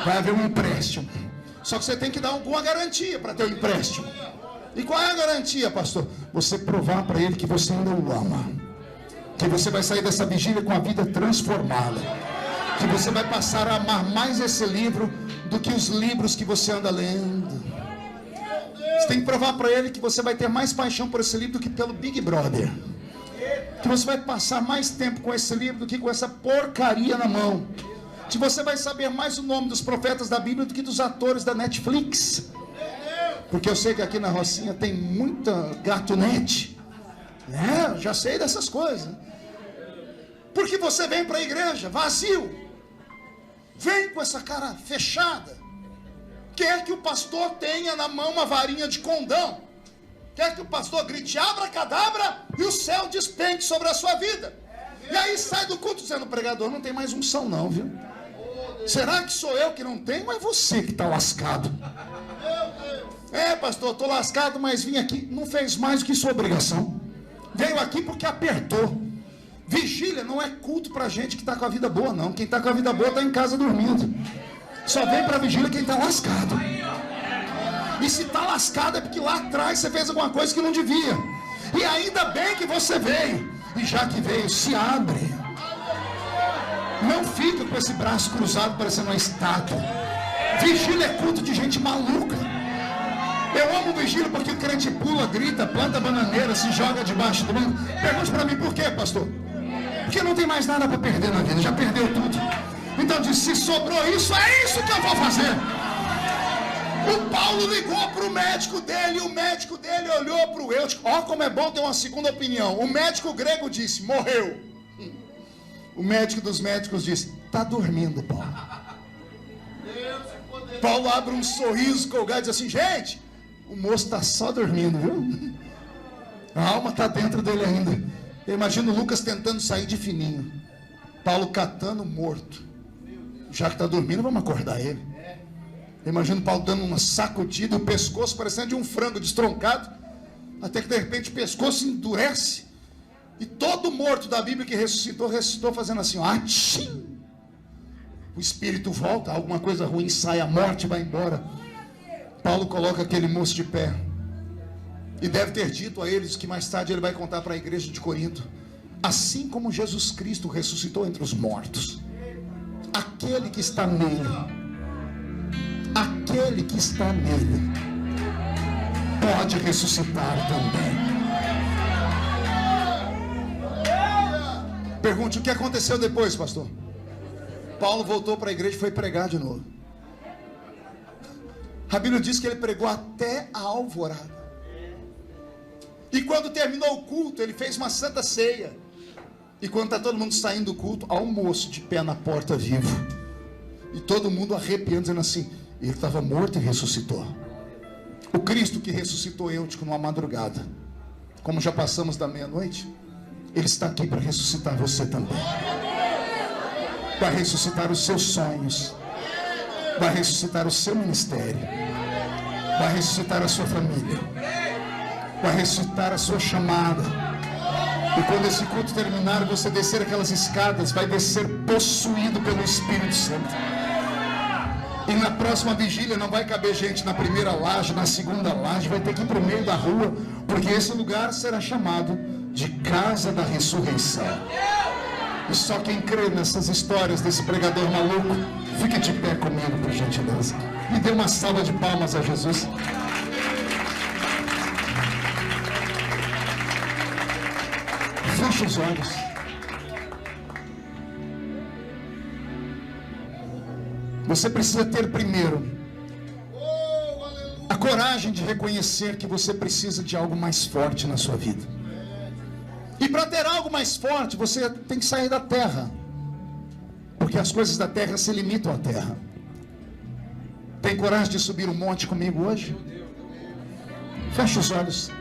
Vai haver um empréstimo. Só que você tem que dar alguma garantia para ter o empréstimo. E qual é a garantia, pastor? Você provar para ele que você ainda o ama, que você vai sair dessa vigília com a vida transformada, que você vai passar a amar mais esse livro do que os livros que você anda lendo. Você tem que provar para ele que você vai ter mais paixão por esse livro do que pelo Big Brother, que você vai passar mais tempo com esse livro do que com essa porcaria na mão, que você vai saber mais o nome dos profetas da Bíblia do que dos atores da Netflix. Porque eu sei que aqui na Rocinha tem muita gatunete, né? Já sei dessas coisas. Porque você vem para a igreja vazio, vem com essa cara fechada, quer que o pastor tenha na mão uma varinha de condão, quer que o pastor grite abracadabra e o céu despenque sobre a sua vida. E aí sai do culto dizendo, pregador, não tem mais unção não, viu? Será que sou eu que não tenho ou é você que está lascado? É, pastor, estou lascado, mas vim aqui. Não fez mais do que sua obrigação. Veio aqui porque apertou. Vigília não é culto para gente que está com a vida boa, não. Quem está com a vida boa está em casa dormindo. Só vem para a vigília quem está lascado. E se está lascado é porque lá atrás você fez alguma coisa que não devia. E ainda bem que você veio. E já que veio, se abre. Não fica com esse braço cruzado parecendo uma estátua. Vigília é culto de gente maluca. Eu amo vigília porque o crente pula, grita, planta bananeira, se joga debaixo do banco. Pergunte para mim por quê, pastor? Porque não tem mais nada para perder na vida, já perdeu tudo. Então diz, se sobrou isso, é isso que eu vou fazer. O Paulo ligou para o médico dele, e o médico dele olhou para o Eutico. Ó, como é bom ter uma segunda opinião. O médico grego disse, morreu. O médico dos médicos disse, está dormindo, Paulo. Paulo abre um sorriso colgado e diz assim, gente, o moço está só dormindo, viu? A alma está dentro dele ainda. Eu imagino o Lucas tentando sair de fininho. Paulo catando morto. Já que está dormindo, vamos acordar ele. Eu imagino Paulo dando uma sacudida, o pescoço parecendo de um frango destroncado. Até que de repente o pescoço endurece. E todo morto da Bíblia que ressuscitou, ressuscitou fazendo assim, ó, atchim! O espírito volta, alguma coisa ruim sai, a morte vai embora. Paulo coloca aquele moço de pé. E deve ter dito a eles que mais tarde ele vai contar para a igreja de Corinto. Assim como Jesus Cristo ressuscitou entre os mortos, aquele que está nele, pode ressuscitar também. Pergunte, o que aconteceu depois, pastor? Paulo voltou para a igreja e foi pregar de novo. A Bíblia diz que ele pregou até a alvorada. E quando terminou o culto, ele fez uma santa ceia. E quando está todo mundo saindo do culto, há um moço de pé na porta vivo. E todo mundo arrepiando, dizendo assim, ele estava morto e ressuscitou. O Cristo que ressuscitou Eutico numa madrugada, como já passamos da meia-noite, ele está aqui para ressuscitar você também. Vai ressuscitar os seus sonhos. Vai ressuscitar o seu ministério. Vai ressuscitar a sua família. Vai ressuscitar a sua chamada. E quando esse culto terminar, você descer aquelas escadas, vai descer possuído pelo Espírito Santo. E na próxima vigília não vai caber gente na primeira laje, na segunda laje, vai ter que ir para o meio da rua, porque esse lugar será chamado de Casa da Ressurreição. E só quem crê nessas histórias desse pregador maluco, fique de pé comigo, por gentileza. E dê uma salva de palmas a Jesus. Feche os olhos. Você precisa ter primeiro a coragem de reconhecer que você precisa de algo mais forte na sua vida. E para ter algo mais forte, você tem que sair da terra. Porque as coisas da terra se limitam à terra. Tem coragem de subir um monte comigo hoje? Feche os olhos.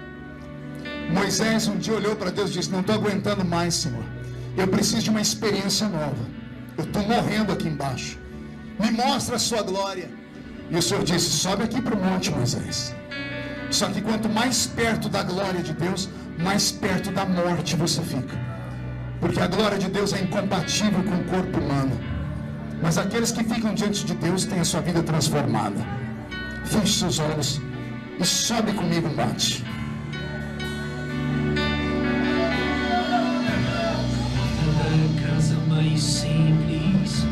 Moisés um dia olhou para Deus e disse, não estou aguentando mais, Senhor. Eu preciso de uma experiência nova. Eu estou morrendo aqui embaixo. Me mostra a sua glória. E o Senhor disse, sobe aqui para o monte, Moisés. Só que quanto mais perto da glória de Deus, mais perto da morte você fica. Porque a glória de Deus é incompatível com o corpo humano. Mas aqueles que ficam diante de Deus têm a sua vida transformada. Feche seus olhos e sobe comigo embaixo. Casa mais simples,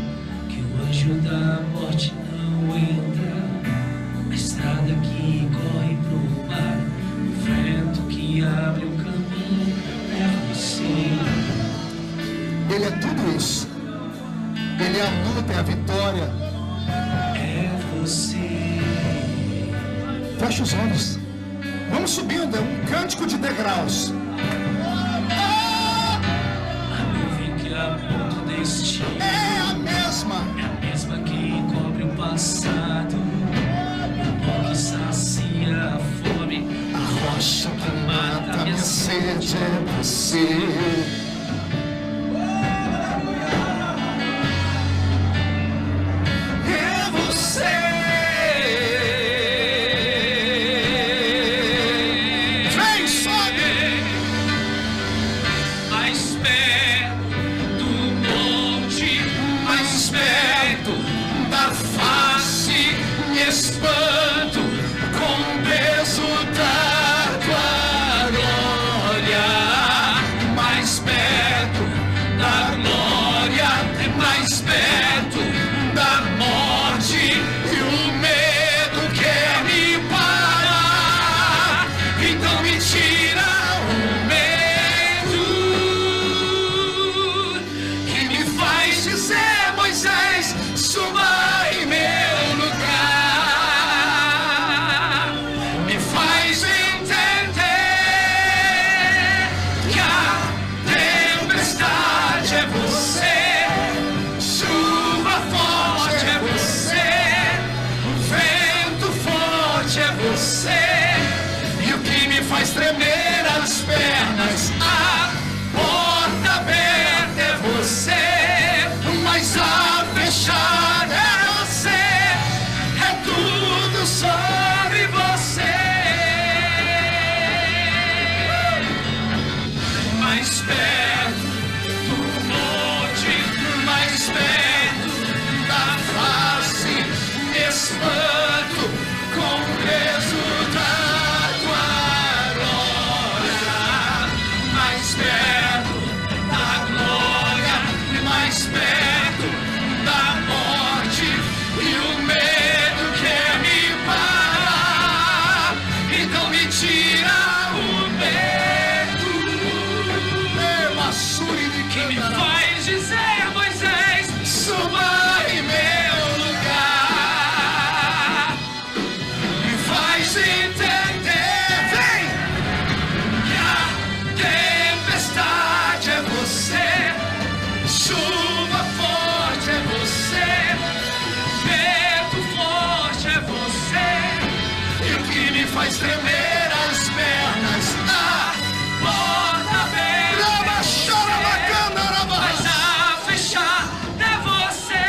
que o anjo da morte não entra. A estrada que corre pro mar, o vento que abre o caminho é você. Ele é tudo isso. Ele é a luta, é a vitória. É você. Feche os olhos. Vamos subindo, é um cântico de degraus. É a mesma que cobre o passado, o pão que sacia a fome, a rocha que mata a minha sede é você. Espanto com o peso da tua glória, mais perto. faz tremer as pernas. A porta aberta é você, mas a fechada é você. É tudo sobre você. Mais perto do monte, mais perto da face, me espanto com o peso da tua glória. Mais perto da glória, mais perto da morte, e o medo quer me parar, então me tira o medo. Que me faz dizer, Moisés, suba em meu lugar. Me faz entender, vem, que a tempestade é você, chuva forte é você, vento forte é você, e o que me faz tremer as pernas, a porta aberta. Mas a fechar é você,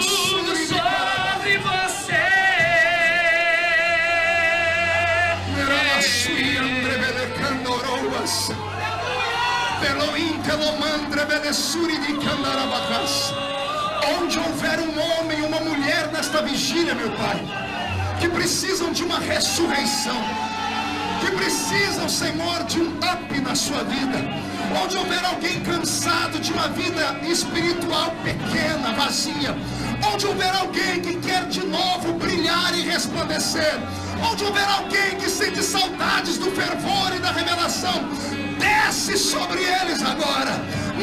tudo sobre você. Onde houver um homem e uma mulher nesta vigília, meu Pai, que precisam de uma ressurreição, que precisam, Senhor, de um up na sua vida, onde houver alguém cansado de uma vida espiritual pequena, vazia, onde houver alguém que quer de novo brilhar e resplandecer, onde houver alguém que sente saudades do fervor e da revelação, desce sobre eles agora,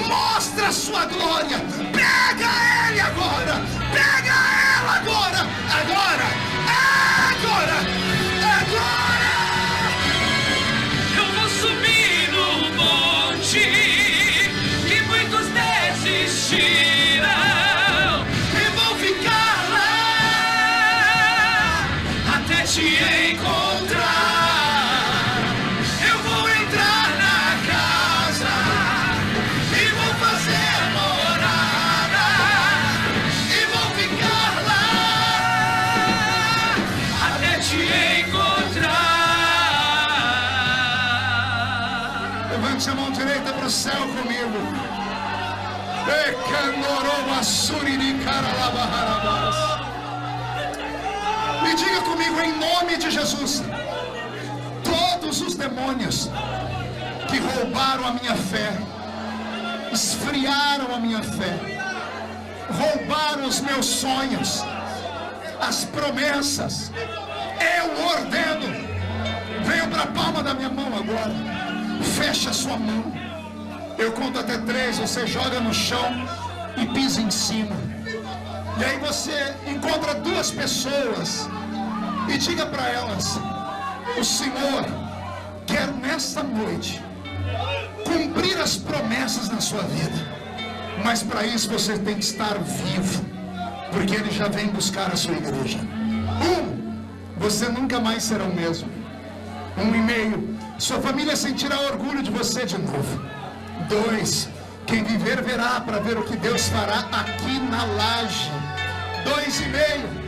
mostra a sua glória, pega ele agora, pega ela agora, agora, agora, agora. Eu vou subir no monte que muitos desistiram e vou ficar lá até te encontrar. Eu vou entrar na casa e vou fazer morada e vou ficar lá até te encontrar. Levante a mão direita para o céu comigo. Me diga comigo, em nome de Jesus, todos os demônios que roubaram a minha fé, esfriaram a minha fé, roubaram os meus sonhos, as promessas, eu ordeno, venham para a palma da minha mão agora, fecha a sua mão, eu conto até 3, você joga no chão e pisa em cima, e aí você encontra 2 pessoas e diga para elas: o Senhor quer nesta noite cumprir as promessas na sua vida, mas para isso você tem que estar vivo, porque Ele já vem buscar a sua igreja. 1, você nunca mais será o mesmo. 1,5, sua família sentirá orgulho de você de novo. 2, quem viver verá para ver o que Deus fará aqui na laje. 2,5,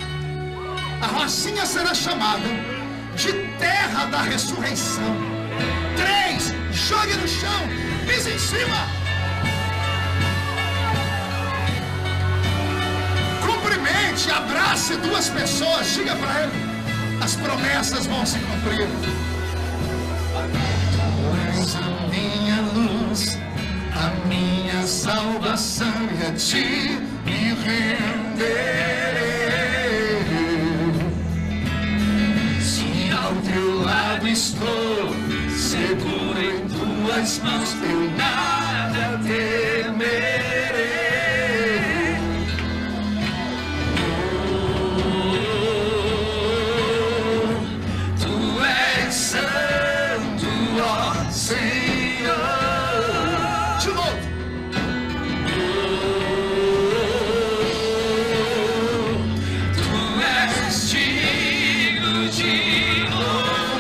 a rocinha será chamada de terra da ressurreição. 3, jogue no chão, pise em cima. Cumprimente, abrace 2 pessoas, diga para ele: as promessas vão se cumprir. Tu és a minha luz, a minha salvação, e a ti me renderei. Se ao teu lado estou, seguro em tuas mãos, eu nada temerei. Tu és santo, ó Senhor. De novo. Tu és digno de louvor.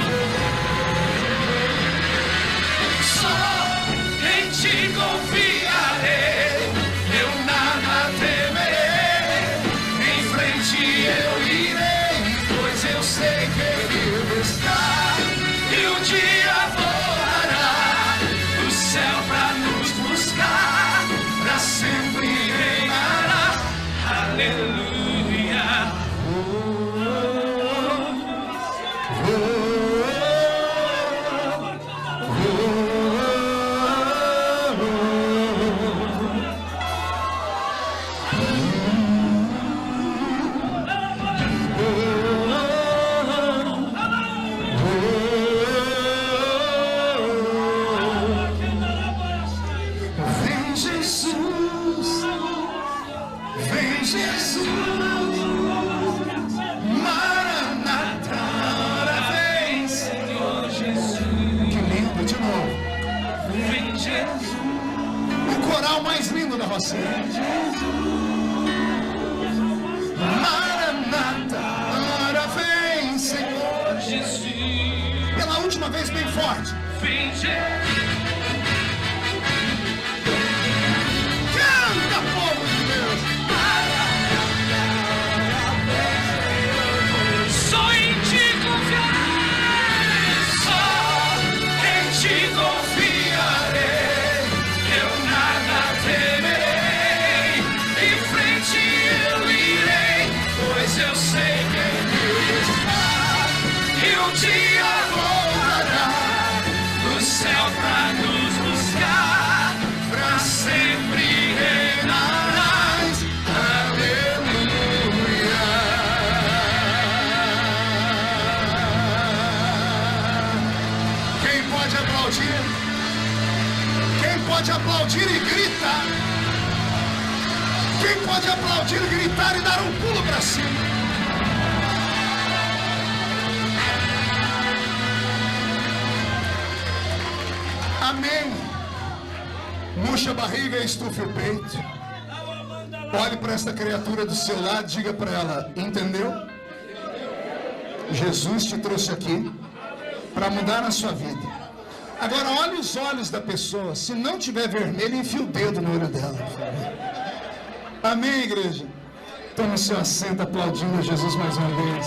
assim. Maranata, ora vem, Senhor Jesus. Pela última vez, bem forte. Vem, Canta, povo de Deus. Só em ti confiarei, só em ti confiarei. Eu nada temerei, em frente eu irei, pois eu sei quem Deus está. E um dia voltará do céu pra nos buscar, pra sempre reinarás. Aleluia. Quem pode aplaudir? Quem pode aplaudir e gritar? Quem pode aplaudir e gritar e dar um pulo para cima? Amém. Murcha a barriga e estufe o peito. Olhe para esta criatura do seu lado, diga para ela: entendeu? Jesus te trouxe aqui para mudar a sua vida. Agora olhe os olhos da pessoa. Se não tiver vermelho, enfia o dedo no olho dela. Amém, igreja? Tome seu assento aplaudindo a Jesus mais uma vez.